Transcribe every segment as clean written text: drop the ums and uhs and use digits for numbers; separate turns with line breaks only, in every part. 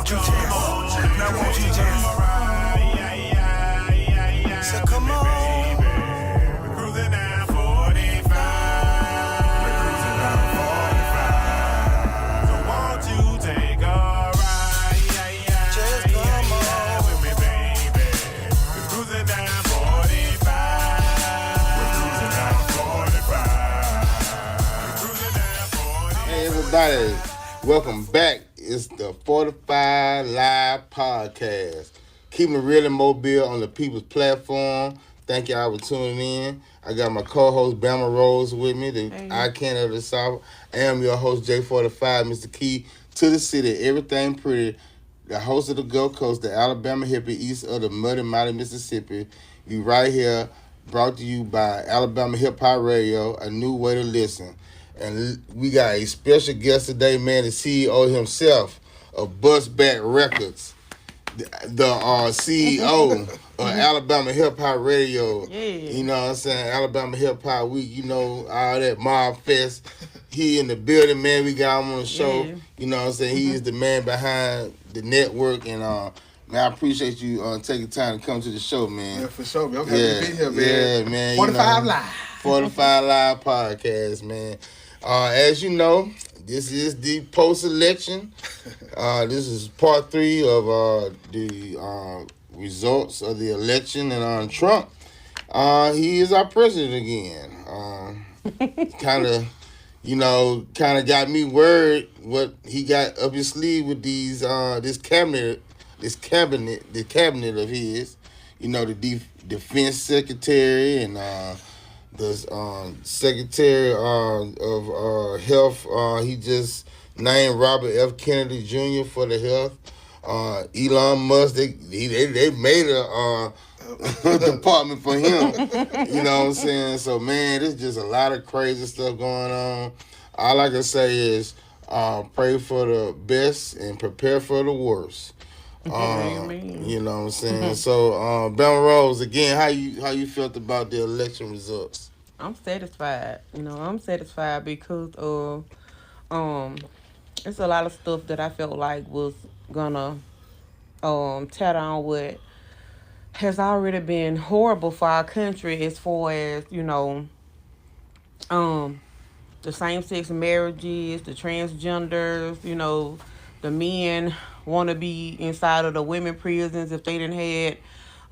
won't you just, now won't you just, so come on.
We're cruising down 45. We're cruising down 45. So won't you take a ride?
Just come on.
With me, baby. We're cruising down 45. We're cruising down 45. We're cruising down 45.
Hey everybody, welcome back. It's the 45 Live Podcast. Keeping it real in Mobile on the People's Platform. Thank y'all for tuning in. I got my co-host Bama Rose with me, the icon of the South. I am your host J-45, Mr. Key to the city, everything pretty. The host of the Gulf Coast, the Alabama hippie, east of the muddy, mighty Mississippi. You right here, brought to you by Alabama Hip-Hop-Radio, a new way to listen. And we got a special guest today, man, the CEO himself of Bustback Records, the CEO of Alabama Hip Hop Radio.
Yeah.
You know what I'm saying? Alabama Hip Hop Week, you know, all that Mob Fest. He in the building, man. We got him on the show.
Yeah.
You know what I'm saying? He is the man behind the network. And, man, I appreciate you taking time to come to the show, man.
Yeah, for sure, man. I'm happy to be here, man.
Yeah, man.
45 Live.
45 Live Podcast, man. As you know, this is the post-election. This is part 3 of the results of the election. And Trump, he is our president again. Kind of got me worried what he got up his sleeve with these this cabinet of his. You know, the defense secretary and the Secretary of Health, he just named Robert F. Kennedy Jr. for the health. Elon Musk, they made a department for him. You know what I'm saying? So, man, there's just a lot of crazy stuff going on. All I can say is pray for the best and prepare for the worst.
Amen.
You know what I'm saying? So, Bama Rose, again, how you felt about the election results?
I'm satisfied. I'm satisfied because it's a lot of stuff that I felt like was gonna tear down what has already been horrible for our country as far as, the same-sex marriages, the transgenders, the men want to be inside of the women prisons if they didn't had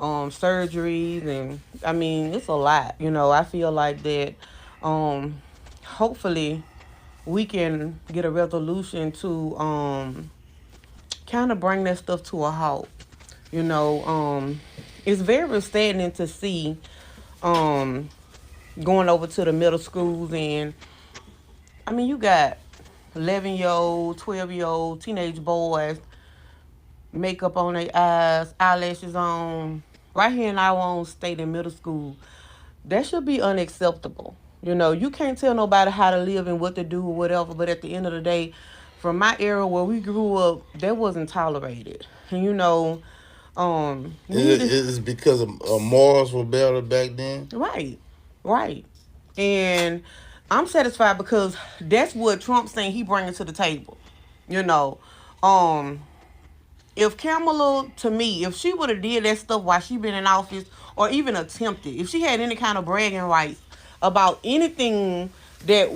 surgeries, and I mean it's a lot. I feel like that hopefully we can get a resolution to kind of bring that stuff to a halt. It's very saddening to see going over to the middle schools, and I mean you got 11-year-old, 12-year-old teenage boys, makeup on their eyes, eyelashes on, right here in our own state in middle school. That should be unacceptable. You can't tell nobody how to live and what to do or whatever, but at the end of the day, from my era where we grew up, that wasn't tolerated. And
it's because of morals were better back then?
Right. And I'm satisfied because that's what Trump's saying he bringing to the table. If Kamala, to me, if she would have did that stuff while she been in office, or even attempted, if she had any kind of bragging rights about anything that,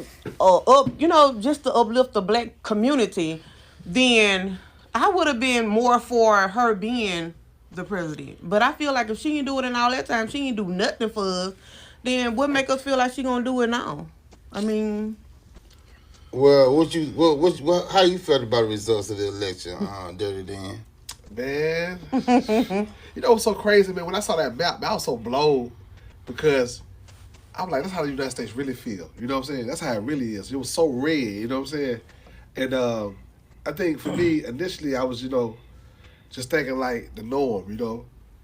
just to uplift the black community, then I would have been more for her being the president. But I feel like if she didn't do it in all that time, she didn't do nothing for us, then what make us feel like she gonna do it now? I mean...
Well, how you felt about the results of the election, Dirty Dan?
Man, what's so crazy, man? When I saw that map, I was so blown because I'm like, that's how the United States really feel. You know what I'm saying? That's how it really is. It was so red, you know what I'm saying? And I think for me, initially, I was, just thinking like the norm,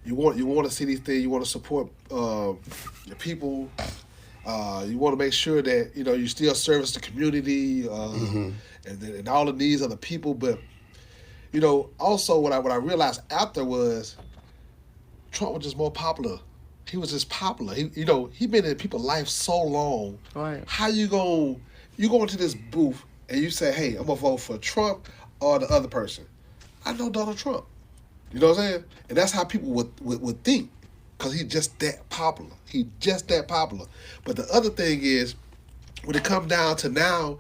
You want to see these things, you want to support your people. You want to make sure that, you still service the community and all the needs of the people. But, also what I realized after was Trump was just more popular. He was just popular. He been in people's life so long.
Right.
How you go into this booth and you say, hey, I'm going to vote for Trump or the other person? I know Donald Trump. You know what I'm saying? And that's how people would think, because he's just that popular. He's just that popular. But the other thing is, when it comes down to now,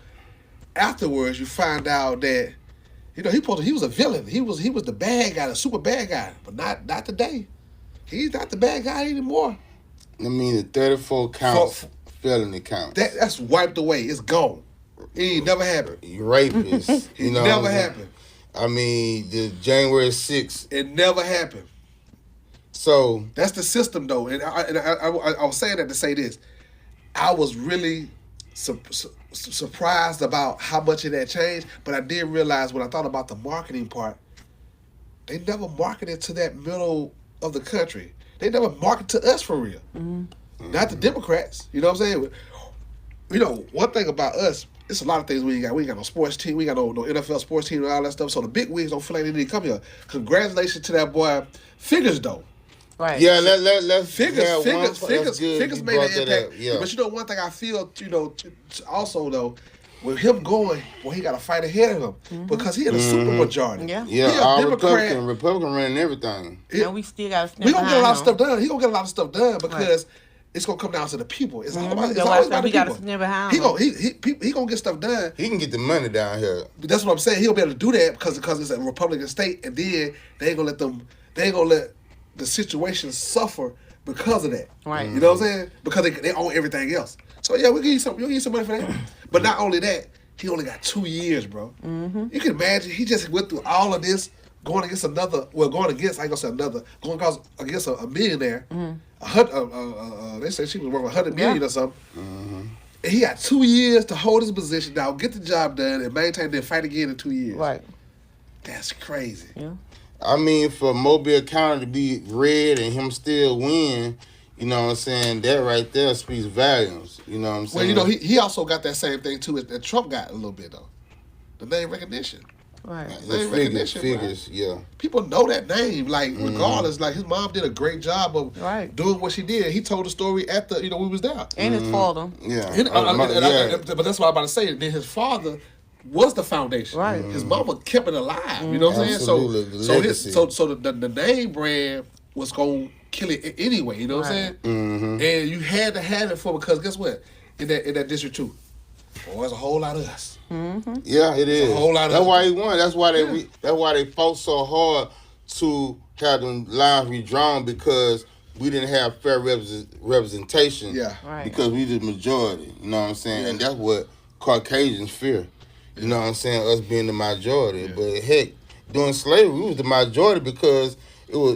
afterwards, you find out that, you know, he was a villain. He was the bad guy, the super bad guy. But not today. He's not the bad guy anymore.
I mean, the 34 counts, felony counts.
That's wiped away. It's gone. It ain't never happened.
Rapists.
It never happened.
I mean, the January 6th.
It never happened.
So
that's the system, though. And I was saying that to say this. I was really surprised about how much of that changed, but I did realize when I thought about the marketing part, they never marketed to that middle of the country. They never marketed to us for real. Mm-hmm. Not the Democrats. You know what I'm saying? You know, one thing about us, it's a lot of things we ain't got. We ain't got no sports team. We ain't got no NFL sports team and all that stuff. So the big wigs don't feel like they need to come here. Congratulations to that boy. Figures, though.
Right.
Yeah, let's
Figures made an impact.
Yeah.
But you know, one thing I feel, you know, also though, with him going, well, he got to fight ahead of him because he had a super majority.
Yeah.
Yeah,
he a
all
Democrat.
Republican running everything.
And we still got to
We gonna get a lot of stuff done. He gonna get a lot of stuff done because it's gonna come down to the people. It's all about, it's always about the people. He gonna get stuff done.
He can get the money down here.
But that's what I'm saying. He'll be able to do that because it's a Republican state, and then they ain't gonna let the situation suffer because of that.
Right.
You know what I'm saying? Because they own everything else. So yeah, we'll give you some money for that. But not only that, he only got 2 years, bro. Mm-hmm. You can imagine he just went through all of this, going against, I ain't gonna say another, going against a millionaire. Mm-hmm. They say she was worth $100 million or something. Mm-hmm. And he got 2 years to hold his position down, get the job done, and maintain, then fight again in 2 years.
Right.
That's crazy.
Yeah.
I mean, for Mobile County to be red and him still win, you know what I'm saying, that right there speaks volumes. You know what I'm saying?
Well, you know, he also got that same thing, too, that Trump got a little bit, though. The name recognition.
Right.
Name recognition,
figures,
right?
yeah.
People know that name, like, regardless. Like, his mom did a great job of doing what she did. He told the story at the, we was there.
And his father.
Yeah.
But that's what I'm about to say. Then his father was the foundation.
Right.
His mama kept it alive. You know what I'm saying? So the name brand was going to kill it anyway. You know what I'm saying? Mm-hmm. And you had to have it for, because guess what? In that district too, there's a whole lot of us.
Mm-hmm. Yeah, it is.
A whole lot of
that's why he won. That's why they fought so hard to have them lines redrawn, because we didn't have fair representation.
Yeah.
Right.
Because we the majority. You know what I'm saying? Yeah. And that's what Caucasians fear. You know what I'm saying? Us being the majority. Yeah. But heck, during slavery, we was the majority because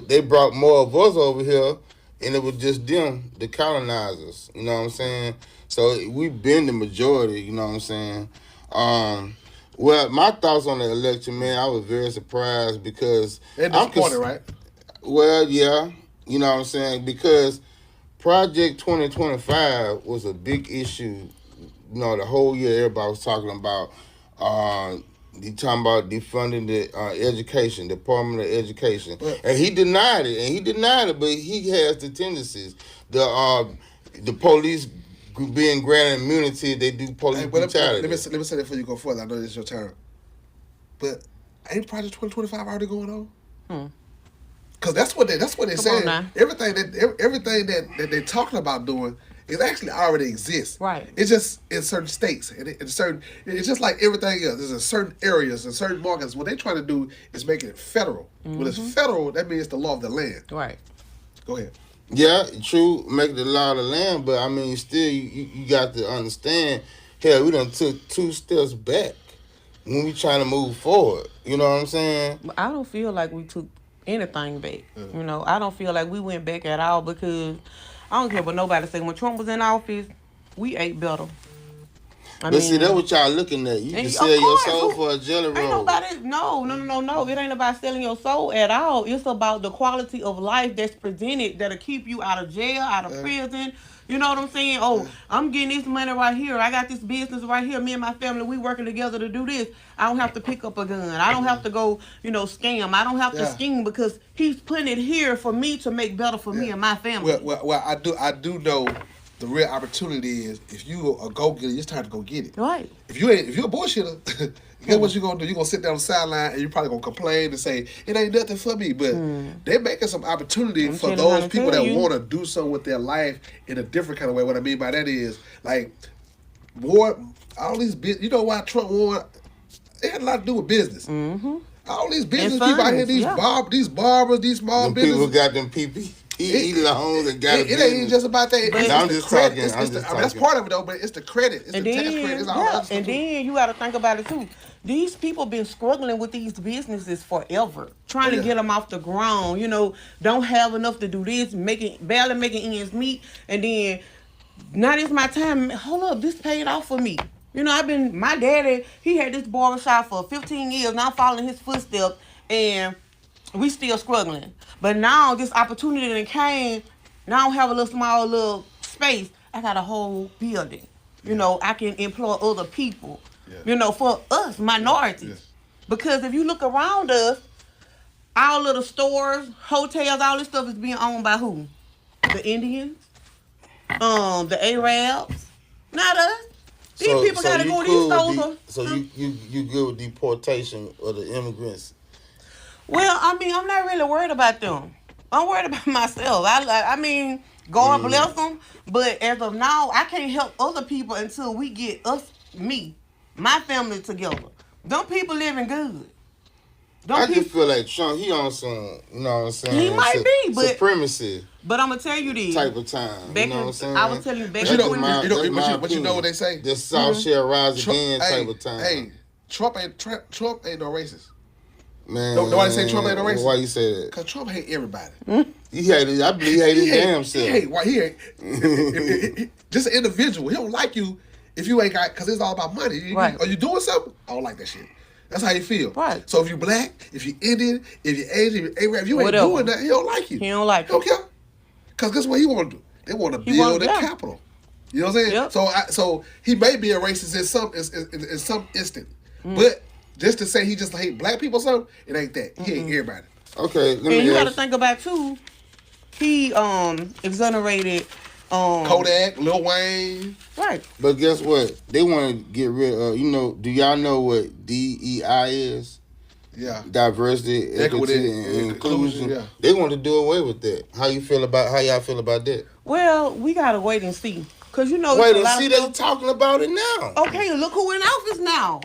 they brought more of us over here, and it was just them, the colonizers. You know what I'm saying? So we've been the majority. You know what I'm saying? Well, my thoughts on the election, man, I was very surprised because
they're disappointed, right?
Well, yeah. You know what I'm saying? Because Project 2025 was a big issue. You know, the whole year everybody was talking about defunding the education, Department of Education. And he denied it, but he has the tendencies. The police being granted immunity, they do police brutality.
Let me say that before you go further. I know this is your turn. But ain't Project 2025 already going on? Because that's what they saying. Everything that they're talking about doing, it actually already exists.
Right.
It's just in certain states. It's just like everything else. There's in certain areas and certain markets. What they're trying to do is make it federal. When it's federal, that means it's the law of the land.
Right.
Go ahead.
Yeah, true, make the law of the land, but I mean, still, you got to understand, hell, we done took 2 steps back when we trying to move forward. You know what I'm saying?
I don't feel like we took anything back. You know, I don't feel like we went back at all, because I don't care what nobody say. When Trump was in office, we ate better.
But see, that's what y'all looking at. You can sell your soul for a jelly roll.
Ain't nobody, no. It ain't about selling your soul at all. It's about the quality of life that's presented that'll keep you out of jail, out of prison. You know what I'm saying? Oh, I'm getting this money right here. I got this business right here. Me and my family, we working together to do this. I don't have to pick up a gun. I don't have to go, scam. I don't have to scheme, because he's putting it here for me to make better for me and my family.
Well, I do know the real opportunity is if you a go-getter, it's time to go get it.
Right.
If you're a bullshitter, guess what you're gonna do? You're gonna sit down on the sideline and you're probably gonna complain and say, it ain't nothing for me. But they're making some opportunity for those people that want to do something with their life in a different kind of way. What I mean by that is, like, all these you know why Trump won? It had a lot to do with business. Mm-hmm. All these business people out here, these barbers, these small businesses.
People got them PPE loans and got
it ain't even just about that.
I'm just talking.
That's part of it though, but it's the credit. It's the tax credit. It's all that stuff.
And then you got to think about it too. These people been struggling with these businesses forever, trying to get them off the ground. You know, don't have enough to do this, barely making ends meet, and then now it's my time. Hold up, this paid off for me. You know, my daddy, he had this barbershop for 15 years, now following his footsteps, and we still struggling. But now this opportunity that came, now I have a little space. I got a whole building. You know, I can employ other people, you know, for us, minorities.
Yes.
Because if you look around us, our little stores, hotels, all this stuff is being owned by who? The Indians, the Arabs, not us. These people gotta go to these stores.
So you good with deportation of the immigrants?
Well, I mean, I'm not really worried about them. I'm worried about myself. I mean, God bless them. But as of now, I can't help other people until we get my family together. Them people living good.
I just feel like Trump, he on some, you know what I'm saying?
He might be, but
supremacy.
But I'm gonna tell you this
type of time. You know what I'm saying?
I was telling you back
in but you know what they say?
The South shall rise again type of time.
Hey, Trump ain't no racist.
Man,
nobody say Trump ain't no racist.
Why you say that?
Cause Trump hate everybody.
He hated. I believe he hated his damn self.
He hate just an individual. He don't like you if you ain't got, cause it's all about money.
Right.
Are you doing something? I don't like that shit. That's how you feel.
Right.
So if you black, if you Indian, if you Asian, if you Arab, if you ain't doing that, he don't like you.
He don't like
you. He don't care. Cause guess what he want to do? They want to build a capital. You know what I'm saying?
Yep.
So he may be a racist in some instant, but just to say he just hate black people or something, it ain't that. He hate everybody.
Okay.
And you got to think about too. He exonerated
Kodak, Lil Wayne.
Right.
But guess what? They want to get rid of, you know, do y'all know what DEI is?
Yeah.
Diversity, equity, and inclusion. Yeah. They want to do away with that. How y'all feel about that?
Well, we got to wait and see. Because, you know,
wait and see, they're talking about it now.
Okay, look who in office now.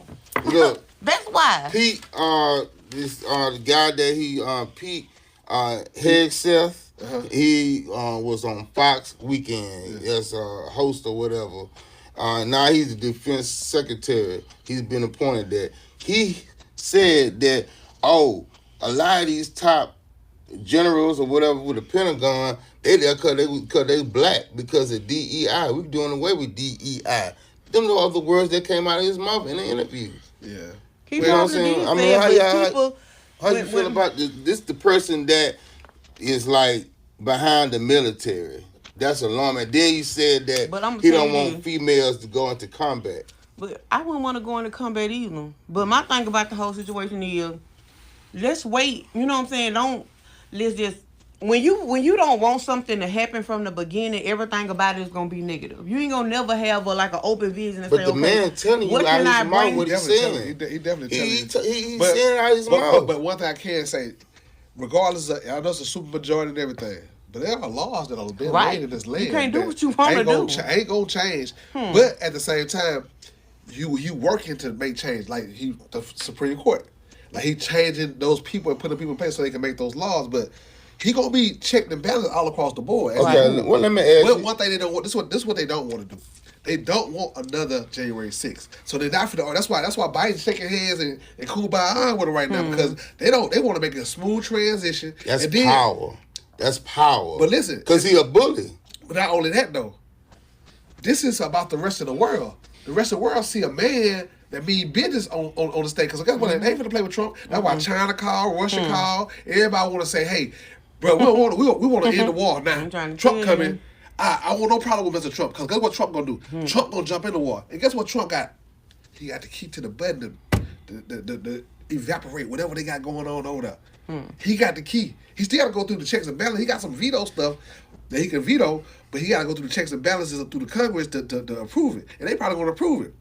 Look.
That's why.
Pete, the guy that Pete Hegseth, he was on Fox Weekend as a host or whatever. Now he's the defense secretary. He's been appointed that. He said that, a lot of these top generals or whatever with the Pentagon, they there because they black because of DEI. We're doing away with DEI. Them the other words that came out of his mouth in the interviews.
Yeah.
You know what I'm saying? I mean, how you feel about this? The person that is like behind the military. That's alarming. Then you said that he don't want females to go into combat.
But I wouldn't want to go into combat either. But my thing about the whole situation is, let's wait. You know what I'm saying? Let's just. When you don't want something to happen from the beginning, everything about it is gonna be negative. You ain't gonna never have an open vision and
but
say,
the man telling you out his mouth what he's saying.
He definitely telling you.
He's saying out his mouth.
But one thing I can say, regardless of, I know it's a super majority and everything, but there are laws that are being made in this land.
You can't do what you want to do.
Ain't gonna change. But at the same time, you working to make change, like the Supreme Court, like he changing those people and putting people in place so they can make those laws, but. He gonna be checked and balanced all across the board.
Okay, well let me ask you.
One thing they don't want. This is what they don't want to do. They don't want another January 6th. So they're not for the. That's why Biden's shaking hands and cool by with it right now because they want to make a smooth transition.
That's power. That's power.
But listen,
because he a bully.
But not only that though. This is about the rest of the world. The rest of the world see a man that mean business on the state. Because guess what? They ain't finna play with Trump. That's why China call, Russia call. Everybody want to say, hey. Bro, we want to end the war now. Trump coming. I want no problem with Mr. Trump because guess what Trump gonna do? Trump gonna jump in the war, and guess what Trump got? He got the key to the button, the evaporate whatever they got going on over there. He got the key. He still got to go through the checks and balances. He got some veto stuff that he can veto, but he got to go through the checks and balances through the Congress to approve it. And they probably going to approve it.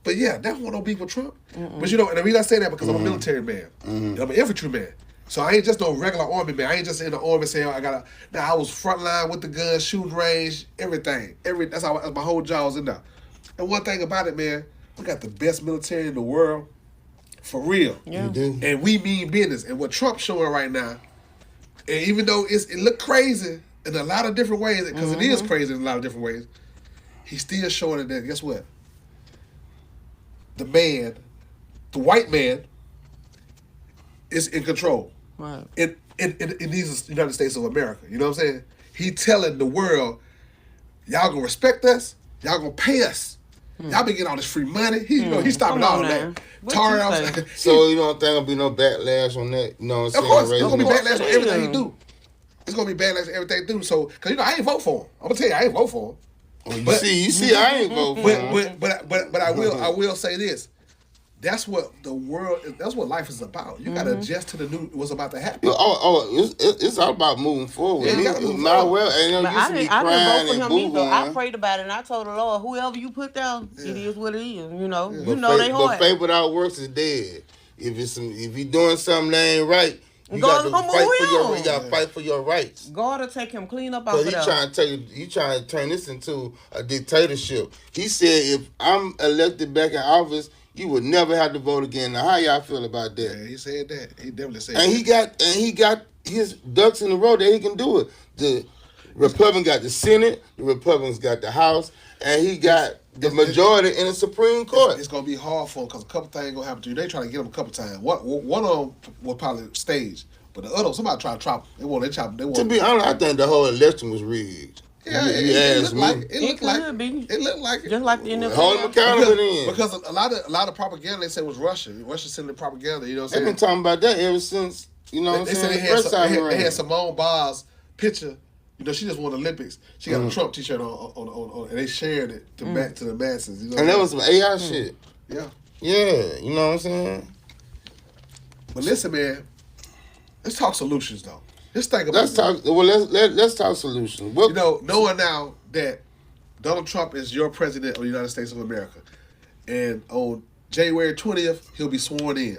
But yeah, that won't no beef with Trump. But you know, and the reason I say that because I'm a military man. I'm an infantry man. So I ain't just no regular army man. I ain't just in the army saying I was frontline with the guns, shooting range, everything. That's my whole job was in there. And one thing about it, man, we got the best military in the world, for real.
Yeah.
You do.
And we mean business. And what Trump's showing right now, and even though it look crazy in a lot of different ways, because it is crazy in a lot of different ways, he's still showing it that, guess what? The white man, is in control.
Right.
In these United States of America. You know what I'm saying? He telling the world, y'all gonna respect us, y'all gonna pay us. Y'all been getting all this free money. He's stopping all that.
So you don't think there'll be no backlash on that? You know what I'm saying?
Of course, it's gonna be
Raising
backlash on everything he do. It's gonna be backlash on everything he do. So, cause I ain't vote for him. I'm gonna tell you, I ain't vote for him.
Well, you see, I ain't vote for him.
But I will say this. That's what that's what life is about. You gotta adjust to the new what's about to happen.
It's all about moving forward.
Yeah, you gotta move forward.
I didn't vote for him either. I prayed about it and I told the Lord, whoever you put down, it is what it is. You know, you know they hard.
But faith without works is dead. If you're doing something that ain't right, you got to fight for your rights.
God will take him clean up out of
there. He trying to turn this into a dictatorship. He said, if I'm elected back in office, you would never have to vote again. Now, how y'all feel about that?
Yeah, he said that. He definitely said
that. He got his ducks in a row that he can do it. The Republicans got the Senate, the Republicans got the House, and he got the majority in the Supreme Court.
It's gonna be hard for him because a couple things gonna happen to you. They trying to get him a couple times. One of them will probably stage, but the other somebody try to trap him. To
be honest, I think the whole election was rigged.
Yeah, it looked like it. It looked like it.
Just like the NFL.
Hold him accountable then.
Because a lot of propaganda they said was Russia. Russia sending propaganda. You know what I'm saying?
They've been talking about that ever since. You know what I'm saying?
They had Simone Biles' picture. You know, she just won the Olympics. She got a Trump T-shirt on, and they shared it to the masses. You know,
and that was some AI shit.
Yeah.
Yeah, you know what I'm saying?
But listen, man, let's talk solutions though. Let's think about
let's talk solutions.
You know, knowing now that Donald Trump is your president of the United States of America, and on January 20th he'll be sworn in.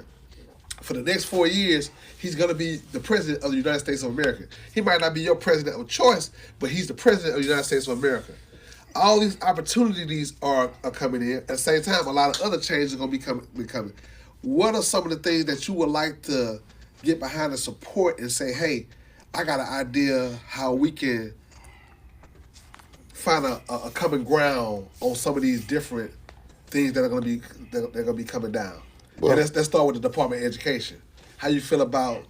For the next 4 years, he's going to be the president of the United States of America. He might not be your president of choice, but he's the president of the United States of America. All these opportunities are coming in. At the same time, a lot of other changes are going to be coming. What are some of the things that you would like to get behind and support and say, hey, I got an idea how we can find a common ground on some of these different things that are going to be coming down? Well, and let's start with the Department of Education. How you feel about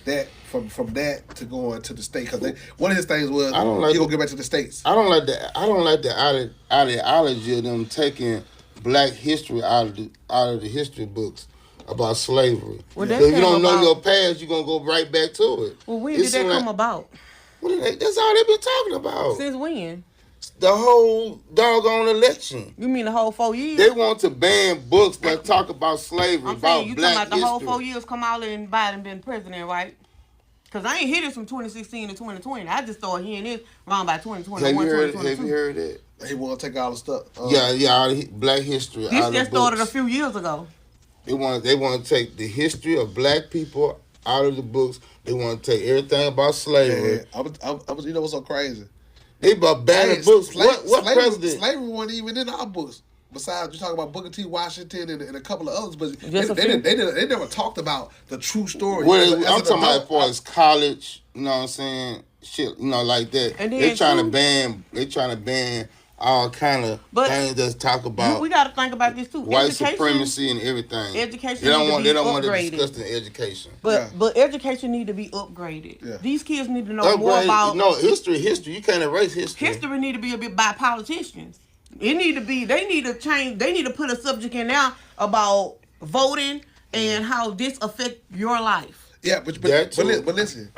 that from that to going to the state? Because one of his things was he gonna get back to the states.
I don't like the ideology of them taking Black history out of the history books about slavery. Well, if you don't know your past, you're gonna go right back to it.
Well, when did that come about?
That's all they've been talking about.
Since when?
The whole doggone election.
You mean the whole 4 years?
They want to ban books that talk about slavery,
I'm
about
saying, you
Black
talking about
history.
The whole 4 years come out and Biden been president, right? Because I ain't hear this from 2016 to 2020. I just started hearing this around by 2021,
Have you heard that?
He want to take all the stuff.
Black history.
This just started a few years ago.
They want to take the history of Black people out of the books. They want to take everything about slavery.
Yeah, I was, you know what's so crazy?
They about banning books. What president?
Slavery wasn't even in our books. Besides, you talk about Booker T. Washington and a couple of others, but they never talked about the true story.
I'm talking about as far as college. You know what I'm saying? Shit, you know, like that. And they trying to ban all kind of things that talk about.
We got to think about this too.
White supremacy and everything.
Education.
They don't want to discuss the education.
But education need to be upgraded. Yeah. These kids need to know more about.
No, history. You can't erase history.
History need to be a bit by politicians. It need to be. They need to change. They need to put a subject in there about voting and how this affect your life.
Yeah, but listen.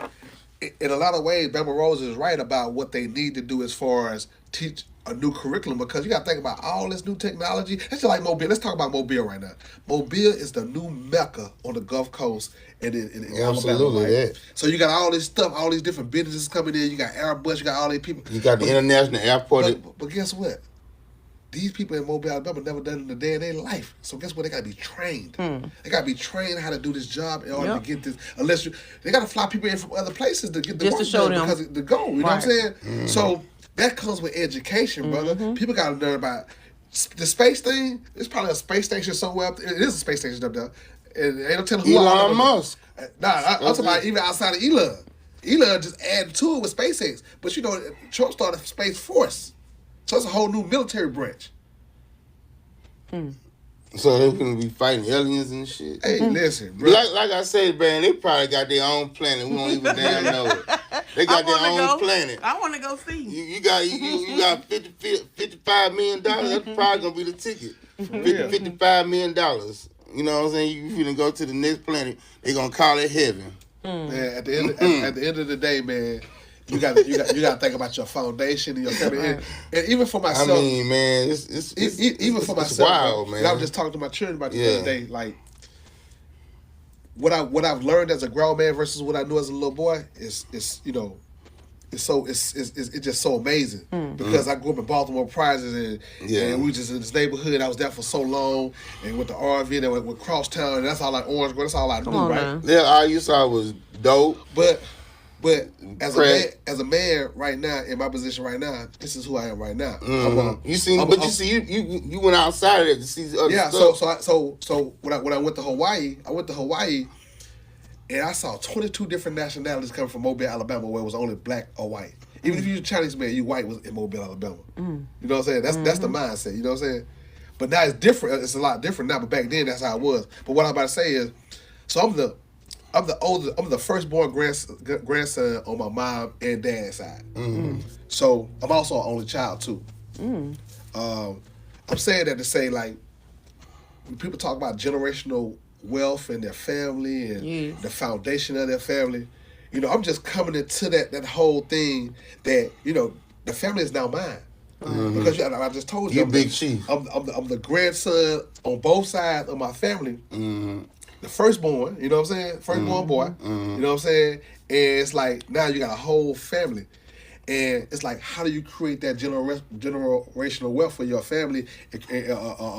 In a lot of ways, Bama Rose is right about what they need to do as far as teach a new curriculum because you got to think about all this new technology. That's just like Mobile. Let's talk about Mobile right now. Mobile is the new Mecca on the Gulf Coast and in
Absolutely,
Alabama, right?
yeah.
So you got all this stuff, all these different businesses coming in. You got Airbus, you got all these people.
You got the international airport.
But guess what? These people in Mobile, Alabama never done it in a day in their life. So guess what? They got to be trained. They got to be trained how to do this job in order to get this. They got to fly people in from other places to get the
Just
work
to show
done
them.
because the goal. You know what I'm saying? So that comes with education, brother. People got to learn about the space thing. There's probably a space station somewhere up there. It is a space station up there. And ain't no telling who.
Elon Musk.
Nah, I'm talking about even outside of Elon. Elon just added to it with SpaceX. But you know, Trump started Space Force. So it's a whole new military branch.
So they're gonna be fighting aliens and shit.
Hey, listen, bro.
Like I said, man, they probably got their own planet. We don't even damn know it. They got their own planet.
I want to go see.
You got $55 million. That's probably gonna be the ticket. $55 million. You know what I'm saying? You finna go to the next planet. They gonna call it heaven.
Man, at the end of the day, man, you got to think about your foundation and your family. And even for myself,
I mean, man, it's
even for
it's
myself,
wild,
bro,
man.
I was just talking to my children about this the other day. Like, what I've learned as a grown man versus what I knew as a little boy is you know, it's just so amazing because I grew up in Baltimore Prizes and we just in this neighborhood. I was there for so long and with the RV and with Crosstown and that's all like Orange Grove. That's all I knew, right?
Now.
Yeah, all you saw was dope.
But as a man right now in my position right now, this is who I am right now.
You went outside of it to see other stuff.
So when I went to Hawaii, and I saw 22 different nationalities coming from Mobile, Alabama, where it was only black or white. Even if you're a Chinese man, you white was in Mobile, Alabama. You know what I'm saying? That's the mindset. You know what I'm saying? But now it's different. It's a lot different now. But back then, that's how it was. But what I'm about to say is, so I'm the firstborn grandson on my mom and dad's side. So I'm also an only child too. I'm saying that to say, like, when people talk about generational wealth and their family and the foundation of their family, you know, I'm just coming into that whole thing that, you know, the family is now mine. Because I just told you,
You big chief.
I'm the grandson on both sides of my family. The firstborn, you know what I'm saying? Firstborn boy, you know what I'm saying? And it's like, now you got a whole family. And it's like, how do you create that generational wealth for your family,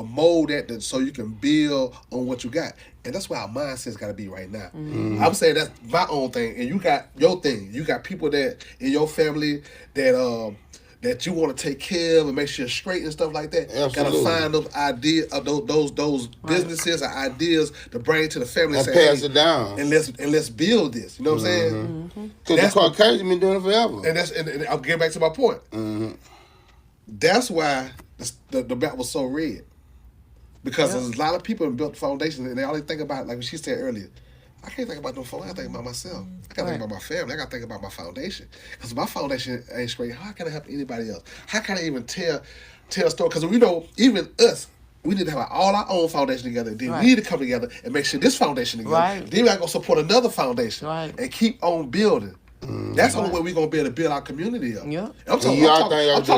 mold that so you can build on what you got? And that's where our mindset's got to be right now. I'm saying that's my own thing, and you got your thing. You got people that in your family that you want to take care of and make sure straight and stuff like that.
Absolutely.
Gotta find those ideas, those businesses or ideas to bring to the family
And
say,
pass it down.
and let's build this. You know what I'm saying?
Because the Caucasian been doing it forever.
And I'm getting back to my point. That's why the map was so red. Because there's a lot of people that built the foundation and they only think about, like what she said earlier, I can't think about no phone. I gotta think about myself. I gotta think about my family. I gotta think about my foundation. Because if my foundation ain't straight, how can I help anybody else? How can I even tell a story? Because we know, even us, we need to have all our own foundation together. Then we need to come together and make sure this foundation together.
Right.
Then we gotta go support another foundation and keep on building. That's the only way we're gonna be able to build our community up.
Yeah.
I'm talking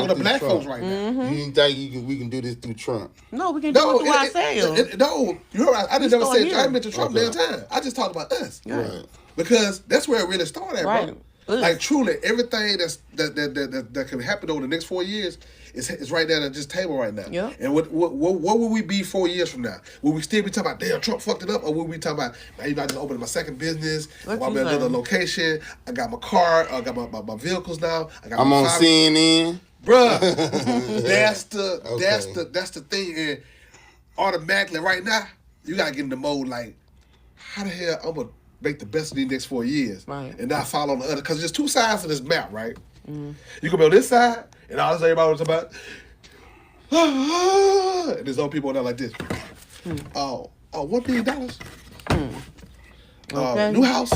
to black folks right now.
You didn't think we can do this through Trump?
No, we can do it through ourselves.
No, you're right. I didn't never say
here.
I mentioned Trump damn time. I just talked about us.
Right.
Because that's where it really started,
Right.
bro. Like truly, everything that can happen over the next 4 years is right there at this table right now.
Yeah.
And what will we be 4 years from now? Will we still be talking about damn Trump fucked it up, or will we be talking about man, you know, I just opened my second business, I'm at another location, I got my car, I got my vehicles now,
I'm on CNN.
Bruh, that's the thing, and automatically right now you gotta get in the mode like, how the hell I'm gonna make the best of these next 4 years, and not follow on the other, because there's two sides to this map, right? You can be on this side, and all this everybody was about, and there's other people on there like this. $1 billion.
Okay.
New house,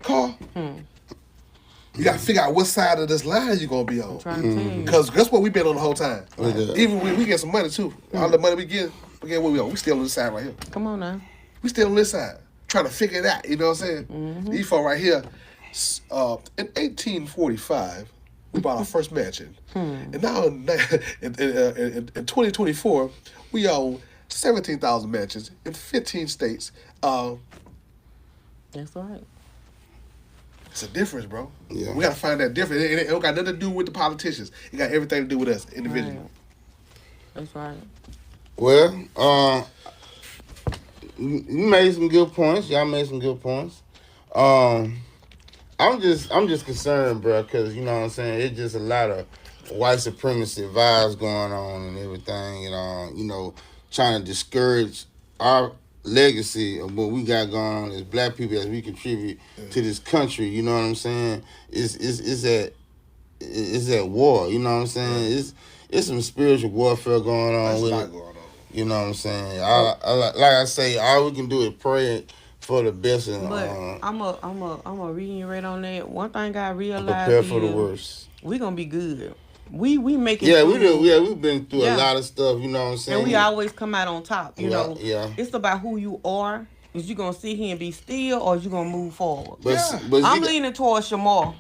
car. You gotta figure out what side of this line you're gonna be on. Because guess what, we've been on the whole time. Even when we get some money too. All the money we get, forget what we on. We still on this side right here.
Come on now.
We still on this side, trying to figure it out. You know what I'm saying? These folk right here, in 1845, we bought our first mansion. And now in 2024, we own 17,000 mansions in 15 states.
That's right.
It's a difference, bro.
Yeah.
We got to find that difference. It don't got nothing to do with the politicians. It got everything to do with us individually.
Right. That's right.
Well, you made some good points. Y'all made some good points. I'm just concerned, bro, because you know what I'm saying. It's just a lot of white supremacy vibes going on and everything, and you know, trying to discourage our legacy of what we got going on as black people as we contribute to this country. You know what I'm saying? It's at war. You know what I'm saying? It's some spiritual warfare going on.
That's
with
a lot
it.
going on.
You know what I'm saying? I like I say, all we can do is pray for the best and
But I'm a reiterate on that. One thing I realized
prepare for the
is
worst.
we gonna be good. We make it.
Yeah,
through.
we do. Yeah, we've been through a
Yeah.
lot of stuff. You know what I'm saying?
And we always come out on top. You know,
Yeah.
It's about who you are. Is you gonna sit here and be still, or is you gonna move forward?
But
I'm leaning towards Shamar.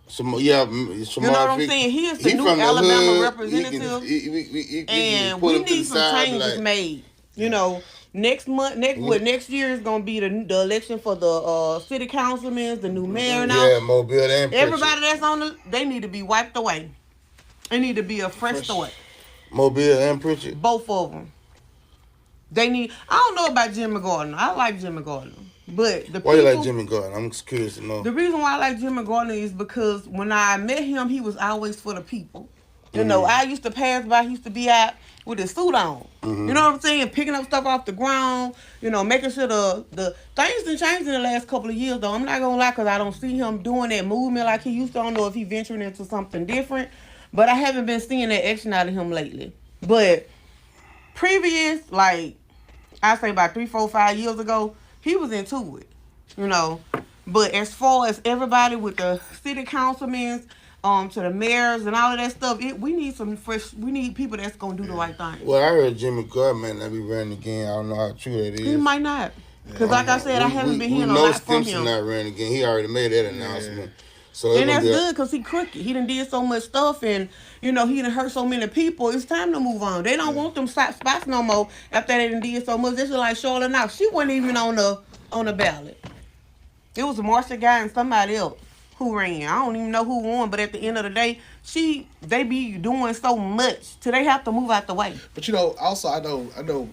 Shamar,
You know what I'm saying? He is the new
from
Alabama
hood.
representative,
He
and
put
we
him to the
need some
side,
changes
like,
made. You know, next year is gonna be the election for the city councilmen, the new mayor, and all.
Yeah, Mobile and Pritchard.
Everybody that's they need to be wiped away. It need to be a fresh start.
Mobile and Pritchard.
Both of them. They need. I don't know about Jimmy Gardner. I like Jimmy Gardner, but the
Why
people,
you like Jimmy Gordon? I'm just curious to know.
The reason why I like Jimmy Gardner is because when I met him, he was always for the people. You know, I used to pass by. He used to be out with his suit on. You know what I'm saying? Picking up stuff off the ground. You know, making sure the things done changed in the last couple of years. Though I'm not gonna lie, because I don't see him doing that movement like he used to. I don't know if he venturing into something different. But I haven't been seeing that action out of him lately. But previous, like, I say about 3, 4, 5 years ago, he was into it, you know. But as far as everybody with the city councilmen, to the mayors and all of that stuff, we need we need people that's going to do the right thing.
Well, I heard Jimmy Gordon might not be running again. I don't know how true that is.
He might not. Because like I said, I haven't been hearing a lot from
Stimson
him.
not running again. He already made that announcement. So
And that's good because he crooked. He done did so much stuff and, you know, he done hurt so many people. It's time to move on. They don't want them spots no more after they done did so much. This is like Charlotte now. She wasn't even on the ballot. It was a Marcia guy and somebody else who ran. I don't even know who won, but at the end of the day, they be doing so much till they have to move out the way.
But you know, also I know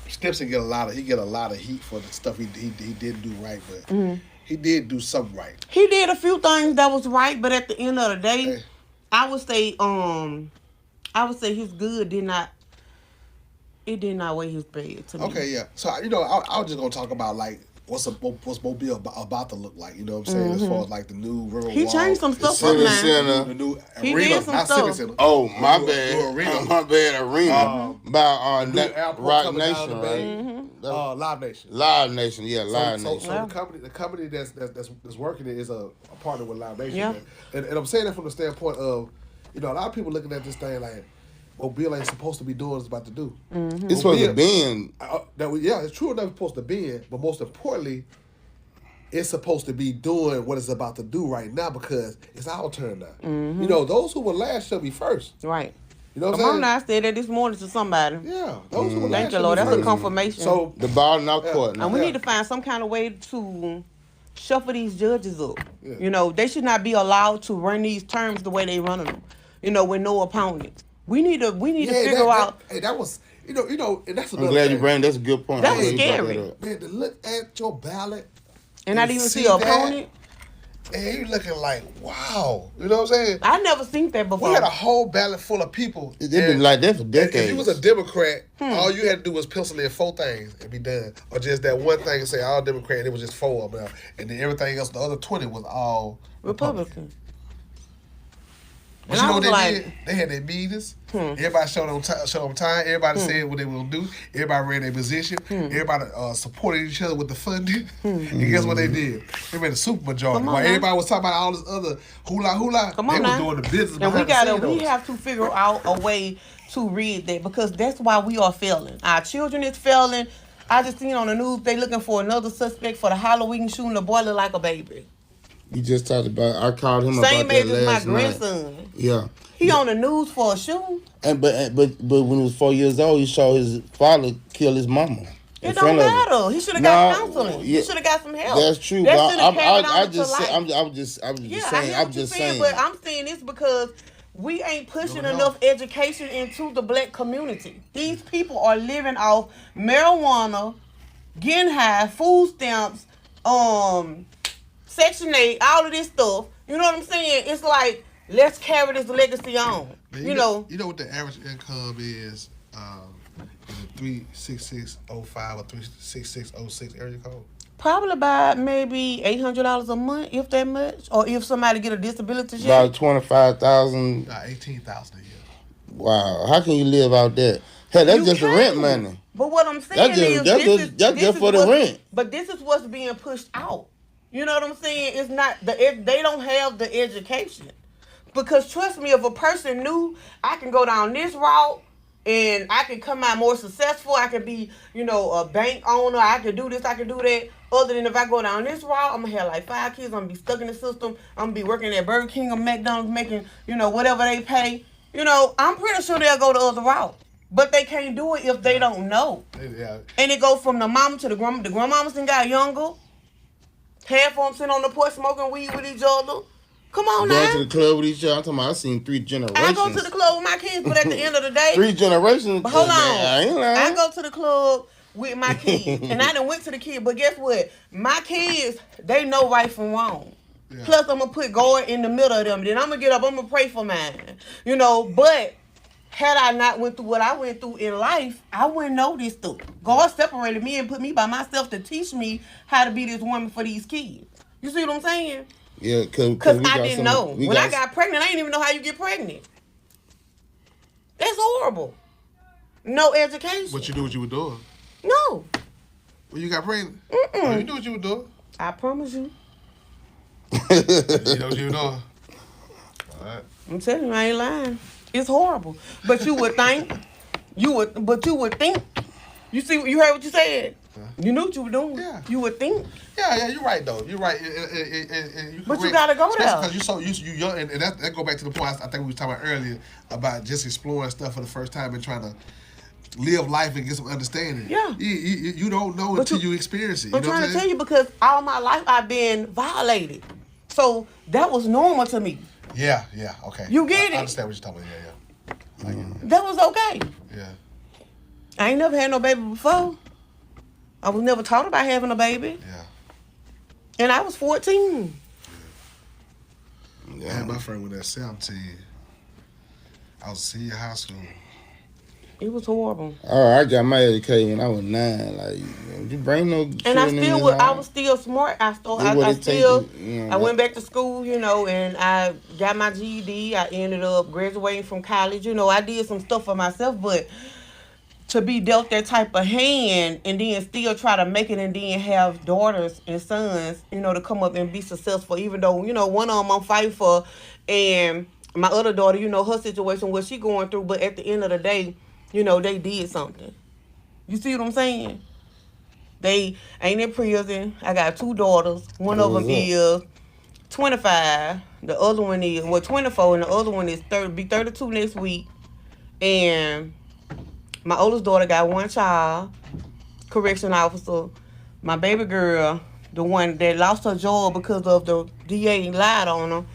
Stimson get a lot of heat for the stuff he didn't do right, but he did do something right.
He did a few things that was right, but at the end of the day, I would say his good did not weigh his bad to me.
Okay, yeah. So you know, I was just gonna talk about like what's Mobile about to look like. You know what I'm saying? As far as like the new river
He
wall,
changed some stuff up now.
the new
He
arena,
did some
not
stuff.
Civic Center.
Oh, my
New
bad.
arena.
My bad. Arena. By
New airport
Rock
coming down
Nation,
the
right?
bay. Live Nation.
Live Nation, yeah, Live Nation.
So the company that's working it is a partner with Live Nation.
Yeah.
And I'm saying that from the standpoint of, you know, a lot of people looking at this thing like, Mobile ain't supposed to be doing what it's about to do.
It's supposed to be in.
It's true enough it's supposed to be in, but most importantly, it's supposed to be doing what it's about to do right now because it's our turn now. You know, those who were last shall be first.
Right.
You know what
Come
I'm
on
saying?
now, I said that this morning to somebody.
Yeah, those who were last
Thank you,
shall
Lord.
be
That's a
first.
confirmation.
So
The ball in our court now.
And we need to find some kind of way to shuffle these judges up.
Yeah.
You know, they should not be allowed to run these terms the way they run them. You know, with no opponents. We need to figure out.
That was, you know, and that's another
I'm glad
thing.
you bring. That's a good point.
That
I'm
was
glad you brought
scary.
that up.
Man, to look at your ballot
And not even see
that,
an opponent.
and you looking like, wow. You know what I'm saying?
I never seen that before.
We had a whole ballot full of people.
They've been like that for decades.
If you was a Democrat, all you had to do was pencil in 4 things and be done. Or just that one thing and say all Democrat, and it was just 4 of them. And then everything else, the other 20 was all
Republican.
But
And
you know
I
what they
was
did?
like,
They had their meetings. Everybody showed them time. Everybody said what they were going to do. Everybody ran their position. Everybody supported each other with the funding. And guess what they did? They made a super majority.
Come on
While
now.
everybody was talking about all this other hula,
Come
they
on
was
now.
doing the business
And we
behind the scenes.
have to figure out a way to read that because that's why we are failing. Our children is failing. I just seen on the news they looking for another suspect for the Halloween shooting. The boy look like a baby.
We just talked about. I called him
Same
about that
age as my
last night.
grandson.
Yeah.
He on the news for a shoe.
But when he was 4 years old, he saw his father kill his mama.
It don't matter. He should have got counseling.
Yeah,
He should have got some help.
That's true.
That
But
should've carried on
I'm
into
just
life.
saying. I'm just saying.
But I'm saying this because we ain't pushing enough education into the black community. These people are living off marijuana, getting high, food stamps, Section 8, all of this stuff. You know what I'm saying? It's like, let's carry this legacy on.
Man,
you know
what the average income is? Is it 36605 or 36606 area code?
Probably about maybe $800 a month, if that much, or if somebody get a disability check.
About 25,000.
18,000 a year.
Wow, how can you live out there? Hell, that's just the rent money.
But what I'm saying
That's just for the rent.
But this is what's being pushed out. You know what I'm saying? It's not they don't have the education. Because trust me, if a person knew I can go down this route and I can come out more successful, I can be, a bank owner, I can do this, I can do that. Other than if I go down this route, I'm gonna have like 5 kids, I'm gonna be stuck in the system, I'm gonna be working at Burger King or McDonald's making, whatever they pay. I'm pretty sure they'll go the other route. But they can't do it if they don't know.
Yeah.
And it goes from the mama to the grandma. The grandmamas done got younger. Half of them sitting on the porch smoking weed with each other. Come on now.
Going to the club with each other. I'm talking about, I seen 3 generations.
I go to the club with my kids, but at the end of the day...
3 generations?
But hold on.
I ain't lying.
I go to the club with my kids. And I done went to the kids. But guess what? My kids, they know right from wrong. Yeah. Plus, I'm going to put God in the middle of them. Then I'm going to get up. I'm going to pray for mine. But... had I not went through what I went through in life, I wouldn't know this stuff. God separated me and put me by myself to teach me how to be this woman for these kids. You see what I'm saying?
Yeah,
because I didn't know. When I got pregnant, I didn't even know how you get pregnant. That's horrible. No education.
What you do what you were doing?
No.
When you got pregnant? Oh, you knew what you were doing?
I promise you.
You know what you were doing? All right.
I'm telling you, I ain't lying. It's horrible. But you would think. You would think. You see, you heard what you said. You knew what you were doing.
Yeah.
You would think.
Yeah, you're right though. You're right. And
but you gotta go there.
Because you young, and that go back to the point I think we was talking about earlier about just exploring stuff for the first time and trying to live life and get some understanding.
Yeah.
You don't know until you experience it.
I'm trying to tell you because all my life I've been violated, so that was normal to me.
Yeah, okay.
You get it?
I understand what you're talking about. Yeah. I get it.
That was okay.
Yeah.
I ain't never had no baby before. I was never taught about having a baby.
Yeah.
And I was 14.
I had my friend when I was 17. I was senior high school.
It was horrible.
Oh, I got my education when I was 9. Like, you bring no.
And I was still smart. I went back to school, and I got my GED. I ended up graduating from college. I did some stuff for myself, but to be dealt that type of hand and then still try to make it and then have daughters and sons, to come up and be successful, even though, one of them I'm fighting for, and my other daughter, her situation, what she going through, but at the end of the day, they did something. You see what I'm saying? They ain't in prison. I got 2 daughters. One of them is 25. The other one is, 24, and the other one is 32 next week. And my oldest daughter got 1 child, correction officer. My baby girl, the one that lost her job because of the DA lied on her,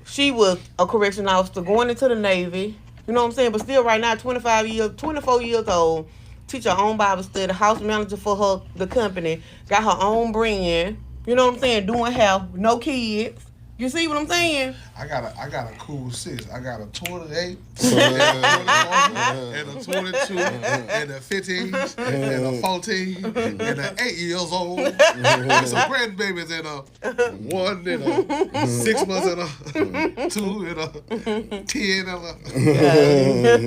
she was a correction officer going into the Navy. You know what I'm saying? But still right now, 24 years old, teach her own Bible study, house manager for the company, got her own brand. You know what I'm saying? Doing hair, no kids. You see what I'm saying?
I got a cool 6. I got a 28, and a 22, and a 15, and a 14, and a 8 years old, and some grandbabies, and a 1, and a 6 months, and a 2, and a 10, and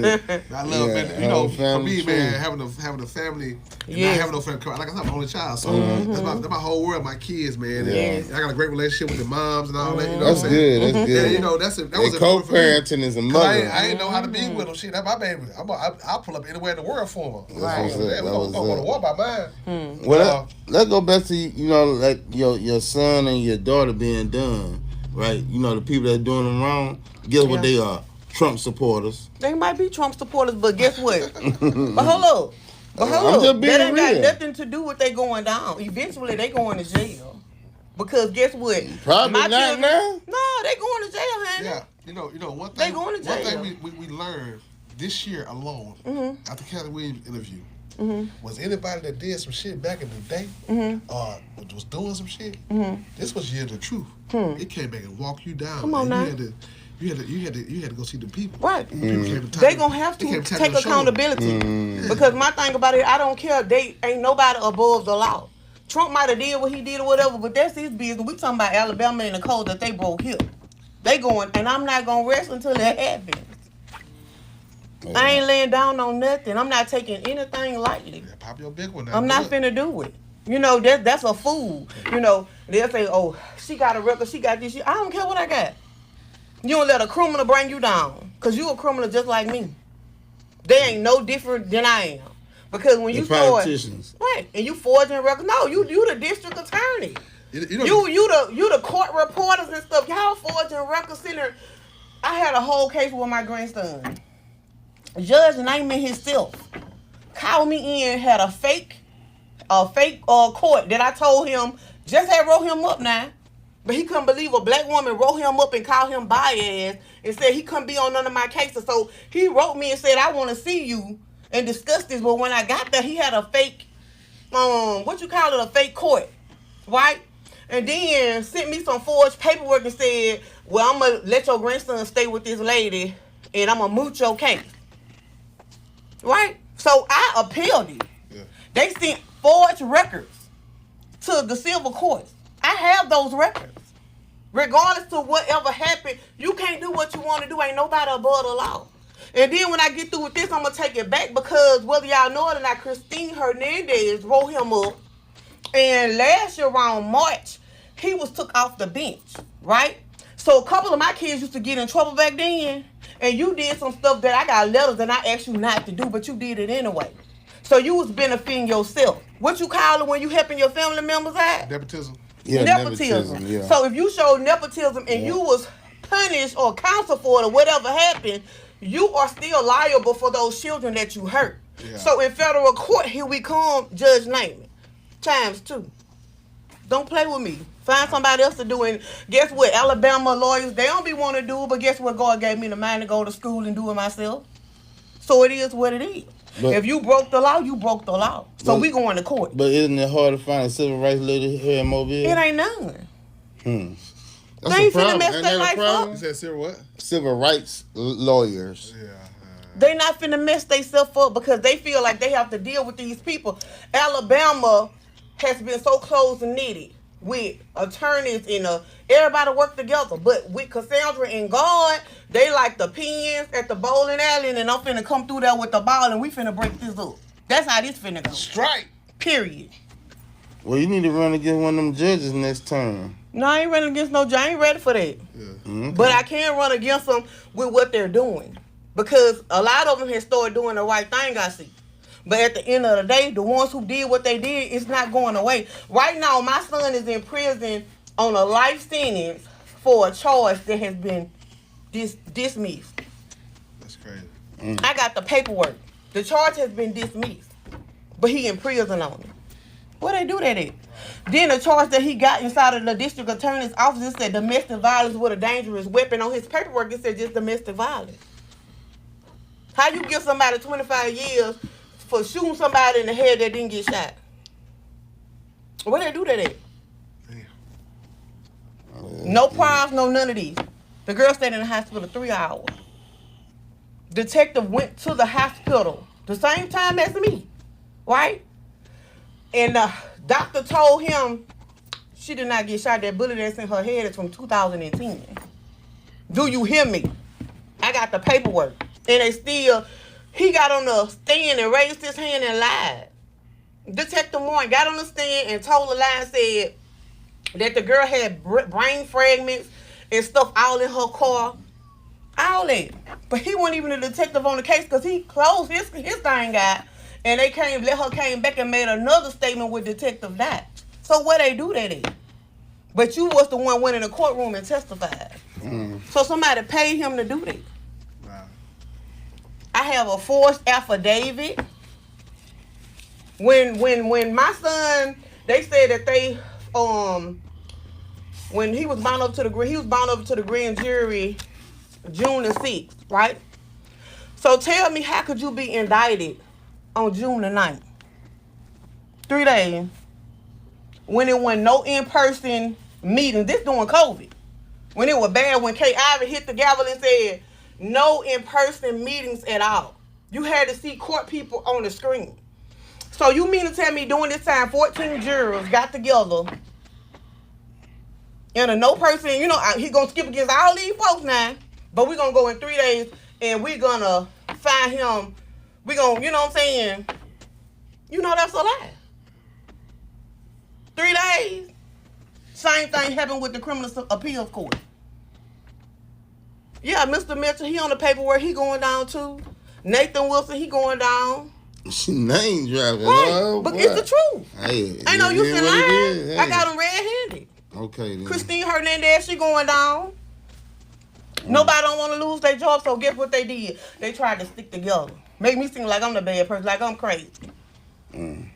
a. I love it. For me, man, having a family, and not having no family. Like I said, I'm an only child, so that's my whole world. My kids, man. And I got a great relationship with the moms and all let you know
That's
what I'm saying.
good. That's good.
Yeah, you know, that was
And
important for me.
co-parenting is a
'Cause
mother.
I ain't know how to be with him. Shit, that's my baby. I'll pull up anywhere in the world for him.
That's what's up.
We're going to war by mine.
Well, let's go back to, you know, like your son and your daughter being done, right? You know, the people that doing them wrong, guess what they are? Trump supporters.
They might be Trump supporters, but guess what? But hold up.
I'm just being
That ain't
real.
got nothing to do with they going down. Eventually, they going to jail. Because guess what?
Probably
My
not
children,
now.
No, they going to jail, honey.
Yeah, you know one
They
thing.
going to
One
jail.
thing we learned this year alone after Kelly Williams interview was anybody that did some shit back in the day was doing some shit. This was year of the truth. It came back and walk you down.
Come on
and
now.
You had to go see the people.
Right.
People came to tap
They
you-
gonna have
they
to
came tap
take
your shoulder.
accountability. Because my thing about it, I don't care. They ain't nobody above the law. Trump might have did what he did or whatever, but that's his business. We talking about Alabama and the code that they broke here. They going, and I'm not gonna rest until that happens. I ain't laying down on nothing. I'm not taking anything lightly.
Yeah, pop your big one now.
I'm not finna do it. You know, that's a fool. You know, they'll say, oh, she got a record, she got this shit. I don't care what I got. You don't let a criminal bring you down. Because you a criminal just like me. They ain't no different than I am. Because when you start,
politicians.
right, and you forging records, no, you the district attorney.
You know,
You the court reporters and stuff. Y'all forging records center. I had a whole case with my grandson. Judge naming himself called me in, had a fake court that I told him just had wrote him up now. But he couldn't believe a black woman wrote him up and called him biased and said he couldn't be on none of my cases. So he wrote me and said, I want to see you and discuss this. But when I got there, he had a fake, a fake court, right? And then sent me some forged paperwork and said, well, I'm going to let your grandson stay with this lady and I'm going to moot your case. Right? So I appealed it.
Yeah.
They sent forged records to the civil courts. I have those records. Regardless to whatever happened, you can't do what you want to do. Ain't nobody above the law. And then when I get through with this, I'm going to take it back because whether y'all know it or not, Christine Hernandez wrote him up. And last year around March, he was took off the bench, right? So a couple of my kids used to get in trouble back then. And you did some stuff that I got letters and I asked you not to do, but you did it anyway. So you was benefiting yourself. What you call it when you helping your family members out?
nepotism.
Yeah,
Nepotism.
yeah.
So if you showed nepotism and you was punished or counseled for it or whatever happened, you are still liable for those children that you hurt.
Yeah.
So in federal court, here we come, Judge Naaman. Times 2. Don't play with me. Find somebody else to do it. Guess what? Alabama lawyers, they don't be want to do it, but guess what? God gave me the mind to go to school and do it myself. So it is what it is.
But,
if you broke the law, you broke the law. So we going to court.
But isn't it hard to find a civil rights lady here in Mobile?
It ain't none.
That's
They ain't
a
finna
problem.
mess
Ain't
their
that a
life
problem?
You said Sarah what?
Civil rights lawyers.
Yeah.
They not finna mess themselves up because they feel like they have to deal with these people. Alabama has been so close and knitted with attorneys and everybody work together. But with Cassandra and God, they like the pins at the bowling alley and I'm finna come through there with the ball and we finna break this up. That's how this finna go.
Strike.
Period.
Well, you need to run against one of them judges next term.
No, I ain't running against no judge. I ain't ready for that.
Yeah.
Okay.
But I can run against them with what they're doing. Because a lot of them have started doing the right thing, I see. But at the end of the day, the ones who did what they did, it's not going away. Right now, my son is in prison on a life sentence for a charge that has been dismissed.
That's crazy.
I got the paperwork. The charge has been dismissed. But he in prison on it. Where they do that at? Then the charge that he got inside of the district attorney's office said domestic violence with a dangerous weapon. On his paperwork, it said just domestic violence. How you give somebody 25 years for shooting somebody in the head that didn't get shot? Where they do that at? No problems, no none of these. The girl stayed in the hospital 3 hours. Detective went to the hospital the same time as me, right? And the doctor told him she did not get shot. That bullet that's in her head is from 2010. Do you hear me? I got the paperwork. And he got on the stand and raised his hand and lied. Detective Moore got on the stand and told a lie and said that the girl had brain fragments and stuff all in her car. All that. But he wasn't even a detective on the case because he closed his thing out. And they came back and made another statement with Detective Dot. So where they do that at? But you was the one went in the courtroom and testified. So somebody paid him to do that.
Wow.
I have a forged affidavit. When my son, they said that they when he was bound up to the grand jury June the 6th, right? So tell me, how could you be indicted on June the 9th? 3 days. When it wasn't no in-person meetings. This during COVID. When it was bad, when Kay Ivey hit the gavel and said, no in-person meetings at all. You had to see court people on the screen. So you mean to tell me during this time, 14 jurors got together and a no person, you know, he gonna skip against all these folks now, but we're gonna go in 3 days and we're gonna find him. We're gonna, you know what I'm saying? You know that's a lie. 3 days. Same thing happened with the Criminal Appeals Court. Yeah, Mr. Mitchell, he on the paperwork, he going down too. Nathan Wilson, he going down.
She name dropping.
Right,
Oh,
but
boy.
it's the truth.
Hey,
Ain't no use in
what it
lying.
is. Hey.
I got him red-handed.
Okay, then.
Christine Hernandez, she going down. Nobody don't want to lose their job, so guess what they did? They tried to stick together. Make me seem like I'm the bad person, like I'm crazy. It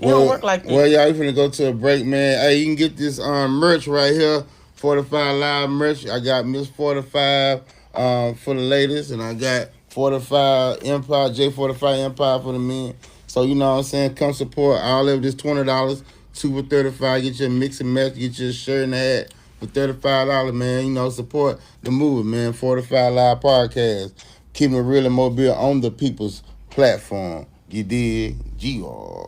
don't work like that.
Well, y'all, we finna go to a break, man. Hey, you can get this merch right here, 45 Live merch. I got Miss 45 for the ladies, and I got 45 Empire, J-45 Empire for the men. So, you know what I'm saying? Come support all of this $20, 2 for $35. Get your mix and match, get your shirt and a hat for $35, man. You know, support the movement, man. 45 Live Podcast. Keeping it real and mobile on the people's platform. You dig? G-R.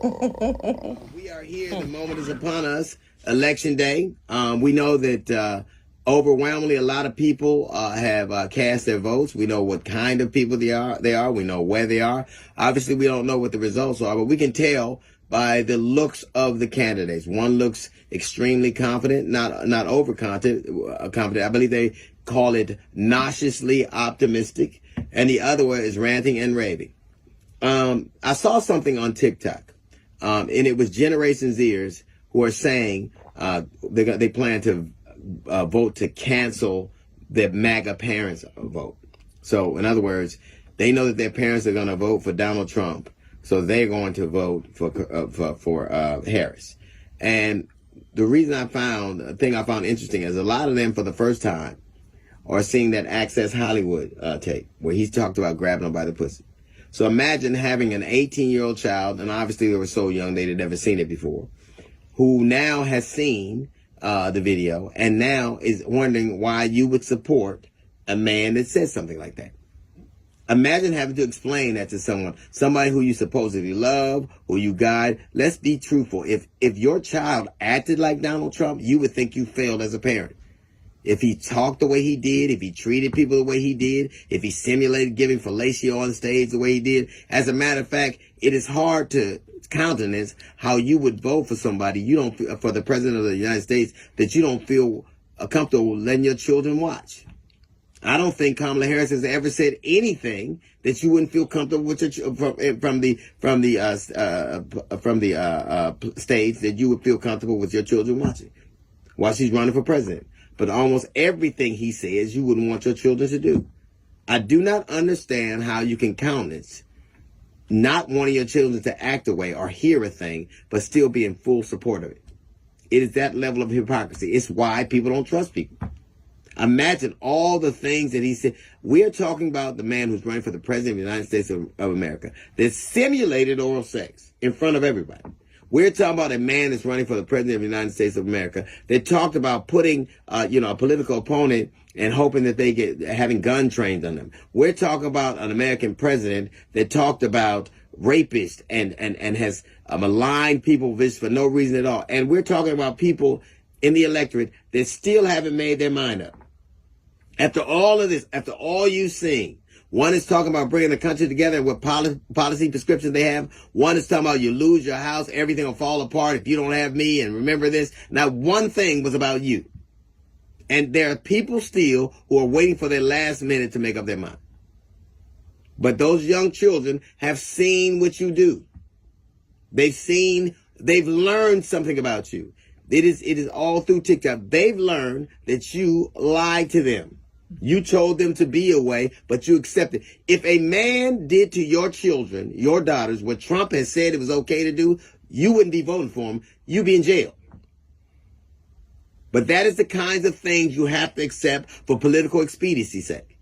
We are here. The moment is upon us. Election day. We know that overwhelmingly a lot of people have cast their votes. We know what kind of people they are. We know where they are. Obviously, we don't know what the results are, but we can tell by the looks of the candidates. One looks extremely confident, not overconfident. I believe they call it nauseously optimistic, and the other one is ranting and raving. I saw something on TikTok, and it was Generation Zers who are saying they plan to vote to cancel their MAGA parents' vote. So, in other words, they know that their parents are going to vote for Donald Trump, so they're going to vote for Harris. And the thing I found interesting is a lot of them, for the first time, are seeing that Access Hollywood tape where he's talked about grabbing them by the pussy. So imagine having an 18-year-old child, and obviously they were so young they'd never seen it before, who now has seen the video and now is wondering why you would support a man that says something like that. Imagine having to explain that to somebody who you supposedly love, who you guide. Let's be truthful. If your child acted like Donald Trump, you would think you failed as a parent. If he talked the way he did, if he treated people the way he did, if he simulated giving fellatio on stage the way he did. As a matter of fact, it is hard to countenance how you would vote for somebody for the president of the United States that you don't feel comfortable letting your children watch. I don't think Kamala Harris has ever said anything that you wouldn't feel comfortable with from the stage that you would feel comfortable with your children watching while she's running for president. But almost everything he says you wouldn't want your children to do. I do not understand how you can countenance not wanting your children to act a way or hear a thing, but still be in full support of it. It is that level of hypocrisy. It's why people don't trust people. Imagine all the things that he said. We're talking about the man who's running for the president of the United States of America that simulated oral sex in front of everybody. We're talking about a man that's running for the president of the United States of America that talked about putting, a political opponent and hoping that they get having gun trained on them. We're talking about an American president that talked about rapists and has maligned people for no reason at all. And we're talking about people in the electorate that still haven't made their mind up. After all of this, after all you've seen, One is talking about bringing the country together and what policy prescriptions they have. One is talking about you lose your house, everything will fall apart if you don't have me, and remember this. Not one thing was about you. And there are people still who are waiting for their last minute to make up their mind. But those young children have seen what you do. They've learned something about you. It is all through TikTok. They've learned that you lied to them. You told them to be away, but you accepted. If a man did to your children, your daughters, what Trump has said it was okay to do, you wouldn't be voting for him. You'd be in jail. But that is the kinds of things you have to accept for political expediency's sake.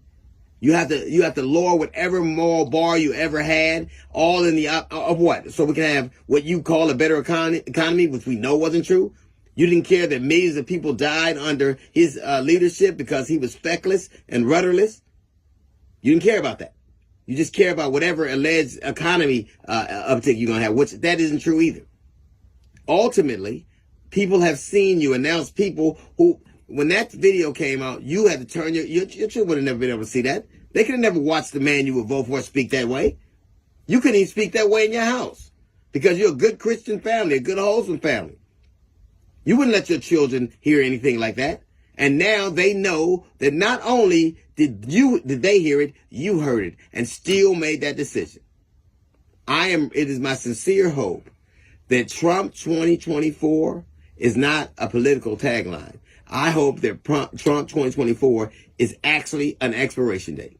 You have to lower whatever moral bar you ever had, all in the of what? So we can have what you call a better economy, which we know wasn't true. You didn't care that millions of people died under his leadership because he was feckless and rudderless. You didn't care about that. You just care about whatever alleged economy uptick you're going to have, which that isn't true either. Ultimately, people have seen you, and now it's people who, when that video came out, you had to turn your children would have never been able to see that. They could have never watched the man you would vote for speak that way. You couldn't even speak that way in your house because you're a good Christian family, a good wholesome family. You wouldn't let your children hear anything like that. And now they know that not only did they hear it, you heard it and still made that decision. It is my sincere hope that Trump 2024 is not a political tagline. I hope that Trump 2024 is actually an expiration date.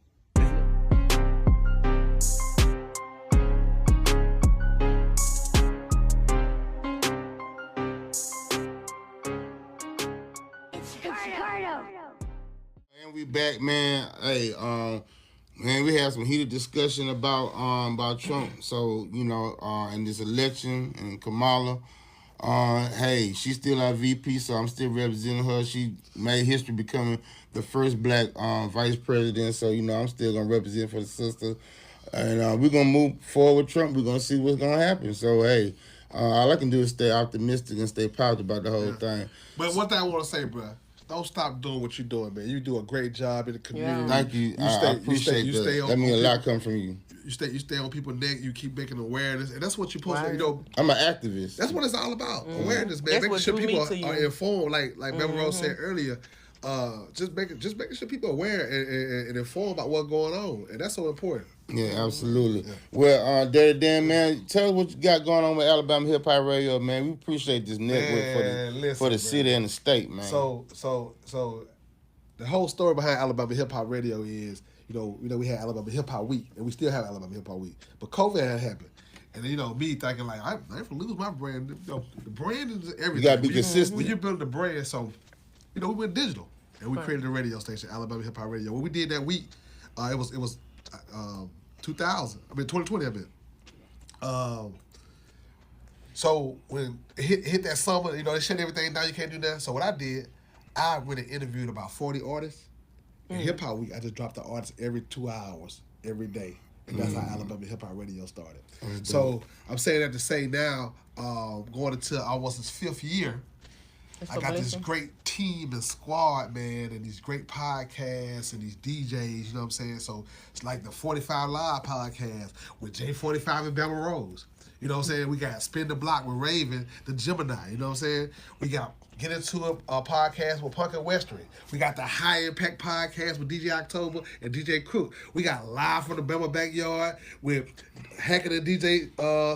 And we back, man. Hey, man, we had some heated discussion about Trump. So, in this election and Kamala. Hey, she's still our VP, so I'm still representing her. She made history becoming the first black vice president, so I'm still gonna represent for the sister. And we're gonna move forward with Trump. We're gonna see what's gonna happen. So hey, all I can do is stay optimistic and stay positive about the whole thing.
But one thing I want to say, bro, don't stop doing what you're doing, man. You do a great job in the community.
Yeah. Thank you. I appreciate that. That means a lot come from you.
You stay on people's neck. You keep making awareness, and that's what you're supposed to.
I'm an activist.
That's what it's all about. Awareness, man. Making sure people are informed. Like Bama Rose said earlier. Just making sure people are aware and informed about what's going on, and that's so important.
Yeah, absolutely. Yeah. Well, Daddy Dan, man, tell us what you got going on with Alabama Hip Hop Radio, man. We appreciate this network for the city and the state, man.
So the whole story behind Alabama Hip Hop Radio is, we had Alabama Hip Hop Week, and we still have Alabama Hip Hop Week, but COVID had happened. And then, me thinking like, I ain't gonna lose my brand. The brand is everything.
You gotta be consistent.
When you build the brand, so, we went digital. And we created a radio station, Alabama Hip Hop Radio. When we did that week, it was 2020, I mean. So when it hit that summer, they shut everything down, you can't do that. So what I did, I really interviewed about 40 artists. In Hip Hop Week, I just dropped the artists every 2 hours, every day. And that's how Alabama Hip Hop Radio started. So I'm saying that to say now, going into almost its 5th year, I got this great team and squad, man, and these great podcasts and these DJs, you know what I'm saying? So it's like the 45 Live podcast with J-45 and Bama Rose. You know what I'm saying? We got Spin the Block with Raven, the Gemini, you know what I'm saying? We got Get Into a podcast with Punk and Western. We got the High Impact podcast with DJ October and DJ Crook. We got Live from the Bama Backyard with Hacker and DJ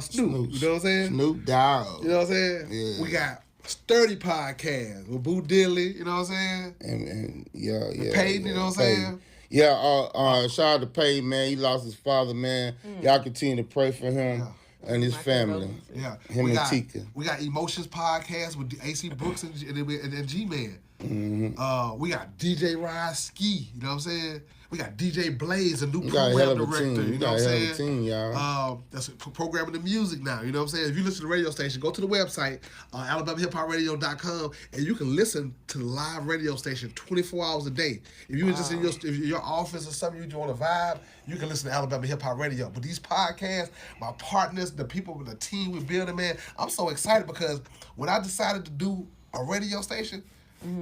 Snoop. You know what I'm saying?
Snoop Dogg.
You know what I'm saying?
Yeah.
We got Sturdy podcast with Boo Diddley, you know what I'm saying?
And yeah.
Peyton, you know what I'm saying?
Yeah, shout out to Peyton, man. He lost his father, man. Y'all continue to pray for him and his family.
Yeah.
Him and Tika.
We got Emotions podcast with AC Brooks and G-Man. Mm-hmm. We got DJ Ryan Ski, you know what I'm saying? We got DJ Blaze, a new program director. You know what I'm saying?
Team, y'all.
That's programming the music now. You know what I'm saying? If you listen to the radio station, go to the website, alabamahiphopradio.com, and you can listen to the live radio station 24 hours a day. If you just in your office or something, you want to vibe, you can listen to Alabama Hip Hop Radio. But these podcasts, my partners, the people with the team we're building, man, I'm so excited because when I decided to do a radio station,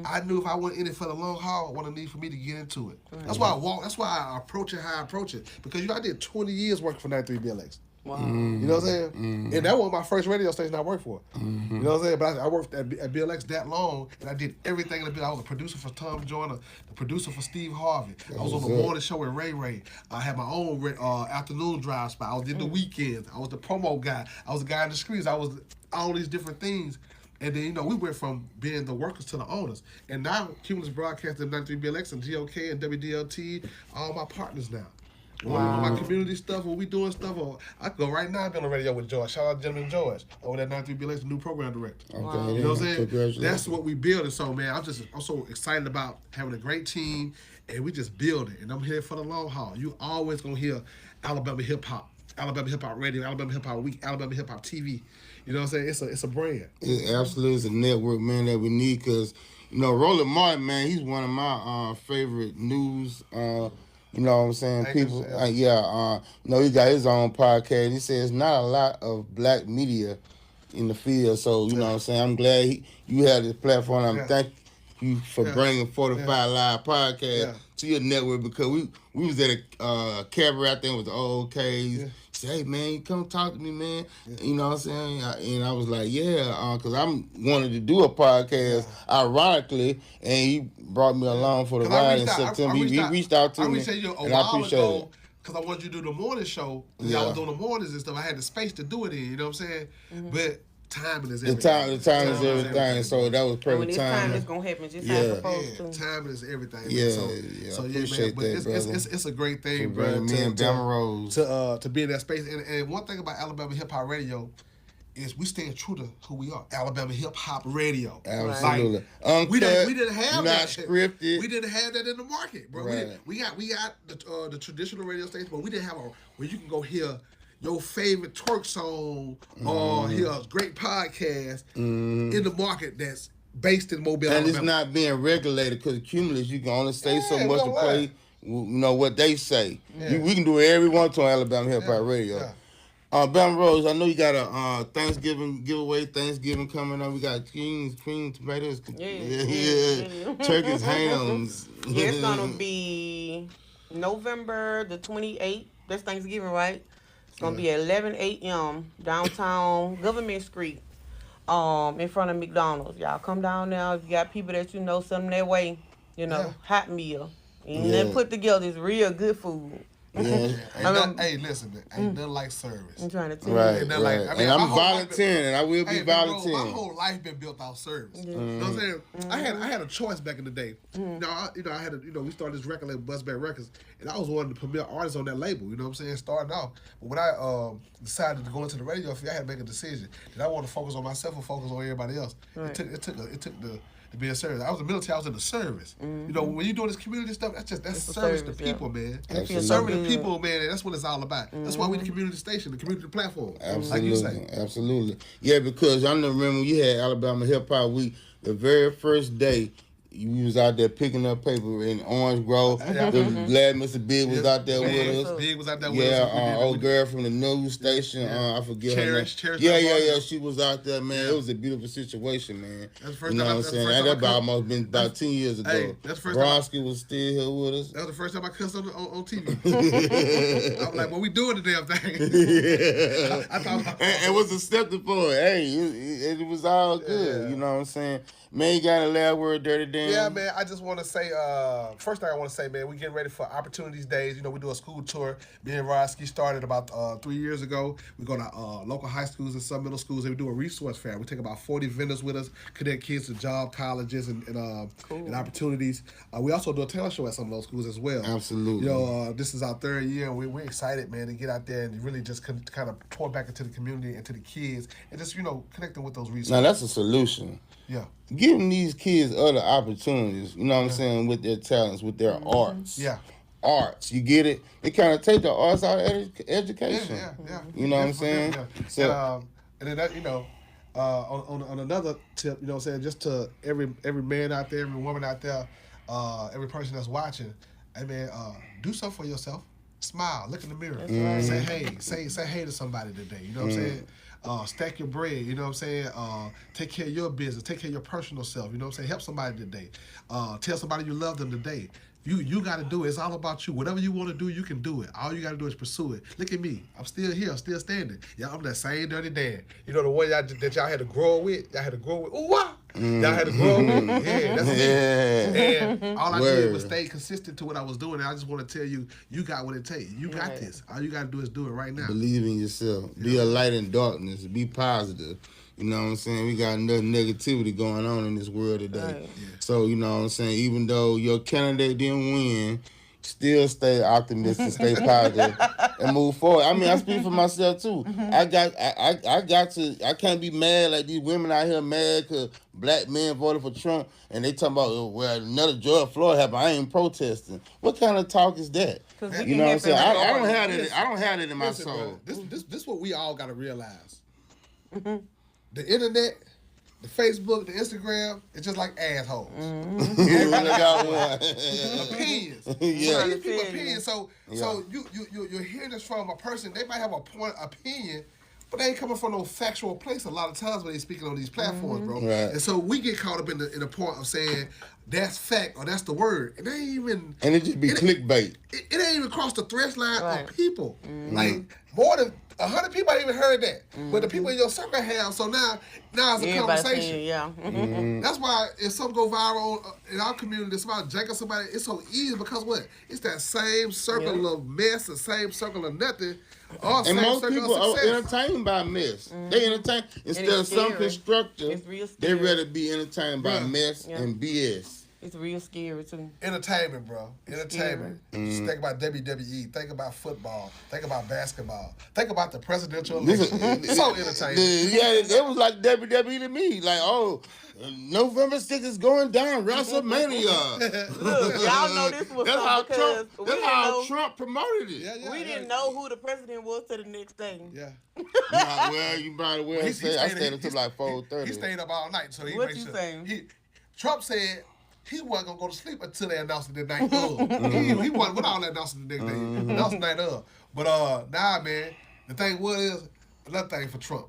I knew if I went in it for the long haul, what it need for me to get into it. That's why I walk. That's why I approach it how I approach it. Because I did 20 years working for 93 BLX.
Wow.
You know what I'm saying? And that was my first radio station I worked for. You know what I'm saying? But I worked at BLX that long, and I did everything in the business. I was a producer for Tom Joyner, the producer for Steve Harvey. I was on the morning show with Ray Ray. I had my own afternoon drive spot. I was in the weekends. I was the promo guy. I was the guy in the screens. I was all these different things. And then, we went from being the workers to the owners. And now, Cumulus Broadcasting, 93 BLX, and GOK, and WDLT, all my partners now. Wow. My community stuff, when we doing stuff, I can go right now and be on the radio with George. Shout out to Gentleman George over at 93 BLX, the new program director.
Okay,
you know what I'm saying? That's what we building. So, man, I'm so excited about having a great team, and we just build it. And I'm here for the long haul. You always going to hear Alabama hip-hop, Alabama hip-hop radio, Alabama hip-hop week, Alabama hip-hop TV. You know what I'm saying? It's a brand.
It absolutely is a network, man, that we need because, Roland Martin, man, he's one of my favorite news, you know what I'm saying, people. He got his own podcast. He says not a lot of black media in the field, so, you know what I'm saying, I'm glad you had this platform. Thank you for bringing 45 Live Podcast to your network because we was at a cabaret out there with the old K's. He said, hey, man, you come talk to me, man. You know what I'm saying? And I was like, because I wanted to do a podcast, ironically, and he brought me along for the ride in September. He reached out to me, and I appreciate it.
Because I wanted you to do the morning show. I was doing the mornings and stuff. I had the space to do it in, you know what I'm saying? But timing is everything.
The time is everything. So that was perfect time.
It's gonna happen just how it's supposed to.
Timing is everything.
So
man. But it's a great thing, bro.
Me and Bama Rose
to be in that space. And one thing about Alabama Hip Hop Radio is we staying true to who we are. Alabama Hip Hop Radio.
Absolutely.
Like, we didn't have
not
that.
Scripted.
We didn't have that in the market, bro.
Right.
We got the traditional radio station, but we didn't have where you can go hear your favorite twerk song or hear a great podcast in the market that's based in Mobile,
and
Alabama.
it's not being regulated because Cumulus, you can only say so much to play, what they say. We can do whatever we want to on Alabama Hip Hop Radio. Bama Rose, I know you got a Thanksgiving giveaway. Thanksgiving coming up. We got cream, tomatoes, turkeys, hams.
It's gonna be November the 28th. That's Thanksgiving, right? It's gonna be at 11 a.m. downtown Government Street, in front of McDonald's. Y'all come down now. If you got people that send them their way, hot meal. And then put together this real good food.
Hey, listen, man. Ain't nothing like service.
I'm trying to tell
you.
Right.
And I'm volunteering, and I will be volunteering.
My whole life been built off service. You know what I'm saying? I had a choice back in the day. I had we started this record label, Buzzback Records, and I was one of the premier artists on that label. You know what I'm saying? Starting off, but when I decided to go into the radio field, I had to make a decision. Did I want to focus on myself or focus on everybody else? Right. It took to be a service. I was in the military. I was in the service. When you're doing this community stuff, that's service to people, man. Serving the people, man. And that's what it's all about. That's why we the community station, the community platform.
Absolutely,
like you say.
Absolutely. Yeah, because I remember when you had Alabama Hip Hop Week, the very first day. You was out there picking up paper in Orange Grove. Glad Mr. Big was out there with us.
Big was out there with us.
Old girl from the news station. I forget her name.
Cherish.
She was out there, man. It was a beautiful situation, man.
That's the first
you know
time.
What I'm saying? That almost been about 10 years ago.
Hey, that's the first
Bronski was still here with us.
That was the first time I cussed on TV. I was like, well, we doing the damn thing.
It was accepted for it. Hey, it was all good. You know what I'm saying? Man, you got a loud word, Dirty Dan.
Yeah, man, I just want to say, first thing I want to say, man, we getting ready for Opportunities Days. We do a school tour. Me and Roski started about 3 years ago. We go to local high schools and some middle schools, and we do a resource fair. We take about 40 vendors with us, connect kids to job colleges and opportunities. We also do a talent show at some of those schools as well.
Absolutely.
This is our third year, and we're excited, man, to get out there and really just kind of pour back into the community and to the kids and just, connecting with those resources.
Now, that's a solution.
Yeah.
Giving these kids other opportunities, you know what I'm saying, with their talents, with their arts.
Yeah.
Arts, you get it? They kind of take the arts out of education.
Yeah.
You know what I'm saying?
Yeah.
So,
and then that, on another tip, you know what I'm saying, just to every man out there, every woman out there, every person that's watching, hey man, do something for yourself. Smile, look in the mirror. Say hey, say hey to somebody today. You know what I'm saying? stack your bread, you know what I'm saying? Take care of your business, take care of your personal self, you know what I'm saying? Help somebody today. Tell somebody you love them today. You got to do it. It's all about you. Whatever you want to do, you can do it. All you got to do is pursue it. Look at me. I'm still here. I'm still standing. Yeah, I'm that same dirty dad. You know the one that y'all had to grow with? Y'all had to grow with. Ooh, what? Y'all had to grow with? Yeah, that's me. And all I did was stay consistent to what I was doing. And I just want to tell you, you got what it takes. You got this. All you got to do is do it right now.
Believe in yourself. Be a light in darkness. Be positive. You know what I'm saying? We got enough negativity going on in this world today.
Right.
Yeah.
So, you know what I'm saying? Even though your candidate didn't win, still stay optimistic, stay positive, and move forward. I mean, I speak for myself too. I can't be mad like these women out here mad because black men voted for Trump and they talking about, oh, well, another George Floyd happened. I ain't protesting. What kind of talk is that? You know what I'm saying? I don't have it in my soul.
Bro, this what we all got to realize. The internet, the Facebook, the Instagram, it's just like assholes.
Everybody got one.
Opinions.
Yeah.
These people opinions. So you're hearing this from a person. They might have a opinion, but they ain't coming from no factual place a lot of times when they speaking on these platforms, bro.
Right.
And so we get caught up in the point of saying that's fact or that's the word, and they ain't even.
And it just be clickbait.
It ain't even crossed the threshold of people. Like more than 100 people ain't even heard that, but the people in your circle have. So now it's a conversation. That's why if something go viral in our community, somebody jack somebody, it's so easy because what? It's that same circle of mess, the same circle of nothing.
And most people are entertained by mess. They entertain instead of something constructive. They rather be entertained by mess and BS.
It's real scary too.
Entertainment, bro. Entertainment. Just think about WWE. Think about football. Think about basketball. Think about the presidential election. So entertaining.
Yeah, it was like WWE to me. Like, oh, November 6th is going down. WrestleMania.
Look, y'all know this was
that's how Trump promoted it.
Yeah,
we didn't know who the president was till the next day.
Yeah.
Well, you might as well say I stayed until like 4:30.
He stayed up all night. So he
What you saying?
Trump said he wasn't going to go to sleep until they announced it the night of. He wasn't with all that announcing the next day. Announced the night of. But nah, man, the thing was, another thing for Trump.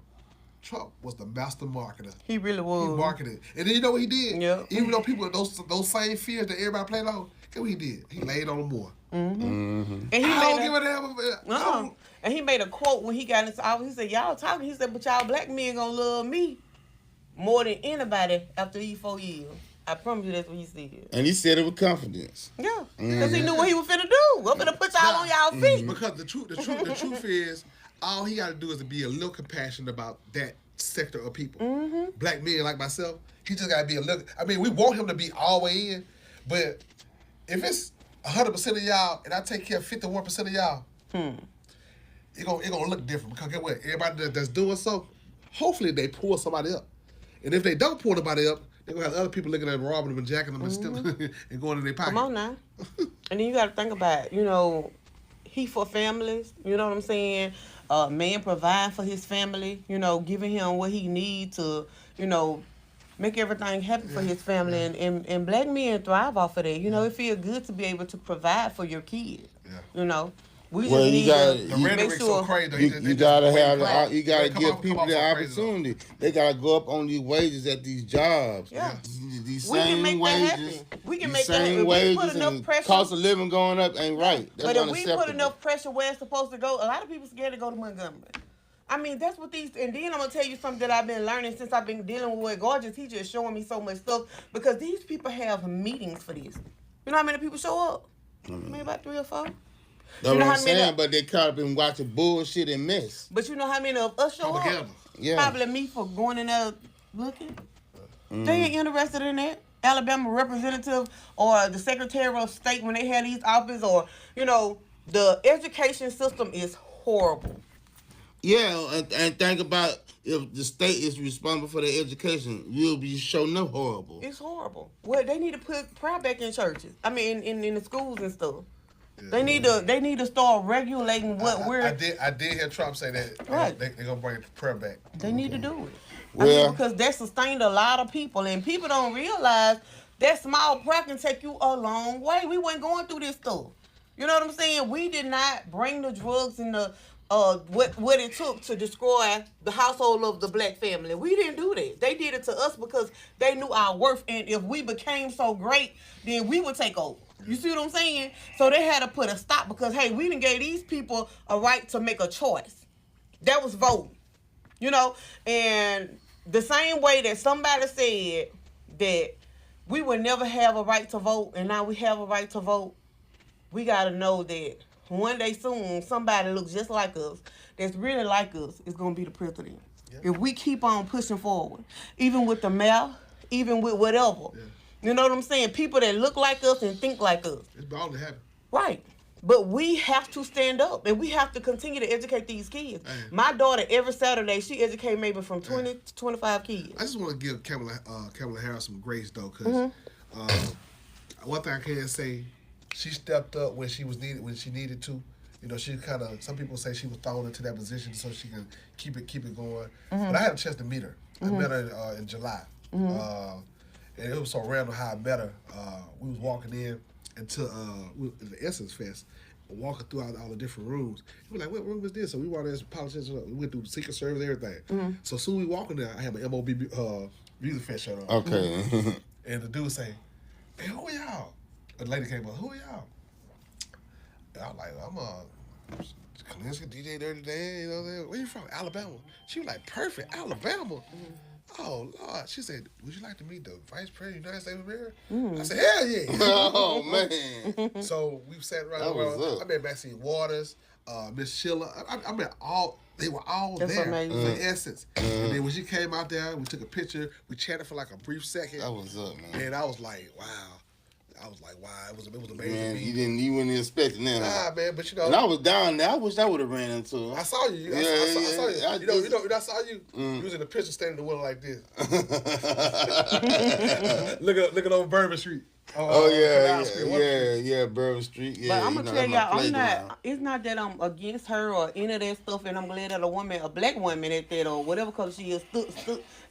Trump was the master marketer.
He really was.
He marketed. And then you know what he did?
Yeah.
Even though people, those same fears that everybody played on, guess what he did? He laid on them more.
And he
I don't give a damn.
And he made a quote when he got into office. He said, y'all talking. He said, but y'all black men gonna love me more than anybody after these 4 years. I promise you that's what he said.
And he said it with confidence.
Yeah. Because he knew what he was finna do. I'm finna put y'all on y'all feet.
Because the truth is, all he got to do is to be a little compassionate about that sector of people. Black men like myself, he just got to be a little. I mean, we want him to be all the way in, but if it's 100% of y'all and I take care of 51% of y'all, it gonna look different. Because get what? Everybody that's doing so, hopefully they pull somebody up, and if they don't pull nobody up, they're gonna have other people looking at them, robbing them and jacking them and stealing and going in their pocket.
Come on now. And then you got to think about, he for families, you know what I'm saying? Man provide for his family, giving him what he needs to, make everything happen for his family. And black men thrive off of that. It feels good to be able to provide for your kids.
Yeah.
We just need
The rhetoric's so crazy.
You gotta give people the opportunity. They gotta go up on these wages at these jobs.
Yeah.
These
We
same
can make
wages.
that happen. We can
these
make that
same
happen.
wages
We put enough
and
pressure.
cost of living going up ain't right. That's
But if we
unacceptable.
put enough pressure where it's supposed to go, a lot of people scared to go to Montgomery. I mean, that's what these, and then I'm going to tell you something that I've been learning since I've been dealing with Gorgeous. He just showing me so much stuff because these people have meetings for this. You know how many people show up? Maybe about 3 or 4.
That's what I'm saying, but they caught up in watching bullshit and mess.
But you know how many of us show up?
Yeah.
Probably me for going in there looking. They ain't interested in that. Alabama representative or the Secretary of State when they had these offices, or, the education system is horrible.
Yeah, and think about if the state is responsible for their education, you'll be showing them horrible.
It's horrible. Well, they need to put prayer back in churches. I mean, in the schools and stuff. Yeah. They need to start regulating what
I did hear Trump say that.
Right.
They're gonna bring prayer back.
They need to do it.
Well,
because that sustained a lot of people, and people don't realize that small prayer can take you a long way. We weren't going through this stuff. You know what I'm saying? We did not bring the drugs and the what it took to destroy the household of the black family. We didn't do that. They did it to us because they knew our worth, and if we became so great, then we would take over. You see what I'm saying? So they had to put a stop because, hey, we didn't give these people a right to make a choice. That was voting. You know? And the same way that somebody said that we would never have a right to vote, and now we have a right to vote, we got to know that one day soon, somebody looks just like us, that's really like us, is going to be the president. Yeah. If we keep on pushing forward, even with the mayor, even with whatever. Yeah. You know what I'm saying? People that look like us and think like us.
It's bound to happen.
Right. But we have to stand up, and we have to continue to educate these kids. My daughter, every Saturday, she educates maybe from 20 to 25 kids.
I just want to give Kamala Harris some grace, though, because one thing I can say, she stepped up when she needed to. You know, she kind of, some people say she was thrown into that position so she can keep it going. But I had a chance to meet her. I met her in July. And it was so random how I met her. We was walking in into the Essence Fest, walking through all the different rooms. We were like, what room is this? So we walked in as politicians. We went through the Secret Service, everything. So soon we walking there, I had my MOB Music Fest shirt on.
Okay.
And the dude say, hey, who are y'all? The lady came up, who are y'all? And I was like, I'm Kalinsky, DJ Dirty Dan, you know what I'm saying? Where you from? Alabama. She was like, perfect, Alabama. Oh, Lord. She said, would you like to meet the Vice President of the United States of America? I said, hell yeah.
Oh, man.
So we sat right
That was
around.
up.
I met Maxine Waters, Miss Sheila. I met all, they were all
That's
there
amazing.
for Essence. And then when she came out there, we took a picture. We chatted for like a brief second.
That was up, man.
And I was like, wow. It was amazing.
Man, you weren't expecting that.
Nah, man, but you know.
And I was down there. I wish I would have ran into her.
I saw you. I saw you. I saw you. You was in the picture standing in the window like this. Look at old Bourbon Street.
Yeah, Bourbon Street. Yeah,
but I'm gonna tell y'all,
playground.
it's not that I'm against her or any of that stuff, and I'm glad that a black woman at that or whatever color she is,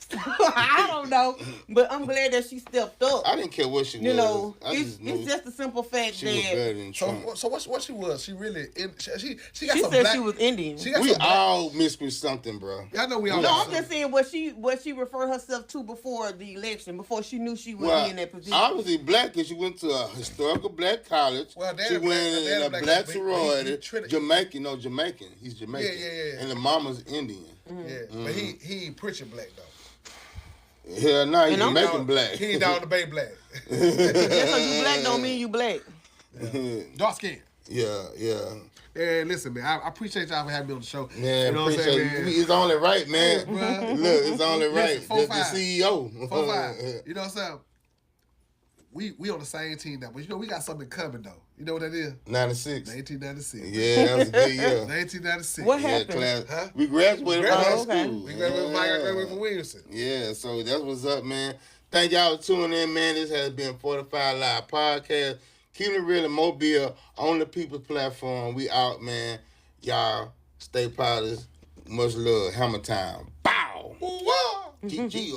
I don't know, but I'm glad that she stepped up.
I didn't care what she was.
You know,
it's
just a simple fact
she was better than Trump.
So what she was? She really she got
she
some
said
black,
she was Indian.
We all mixed with something, bro.
I know we all.
No, I'm just saying what she referred herself to before the election, before she knew she would be in that position.
Obviously black because she went to a historical black college.
Well,
she went in a black sorority. Jamaican. He's Jamaican.
Yeah.
And the mama's Indian.
Yeah, but he ain't preaching black though.
Hell no, he's Jamaican black.
He ain't down the bay black.
Just because you black don't mean you black.
Dark skin.
Yeah.
Hey, listen, man. I appreciate y'all for having me on the show.
Man,
you know what I'm saying, man?
It's only right, man. Look, it's only right.
Listen,
That's the CEO.
4-5. You know what I'm saying? We on the same team now, but you know we got something coming though. You know what that is?
96.
1996.
Yeah, that was a good year.
1996.
What
Yeah,
happened?
class.
Huh?
We graduated from high
okay.
school.
We graduated from Williamson.
Yeah, so that's what's up, man. Thank y'all for tuning in, man. This has been 45 Live Podcast. Keeping it real in Mobile on the People's Platform. We out, man. Y'all stay positive. Much love. Hammer time. Bow. GG.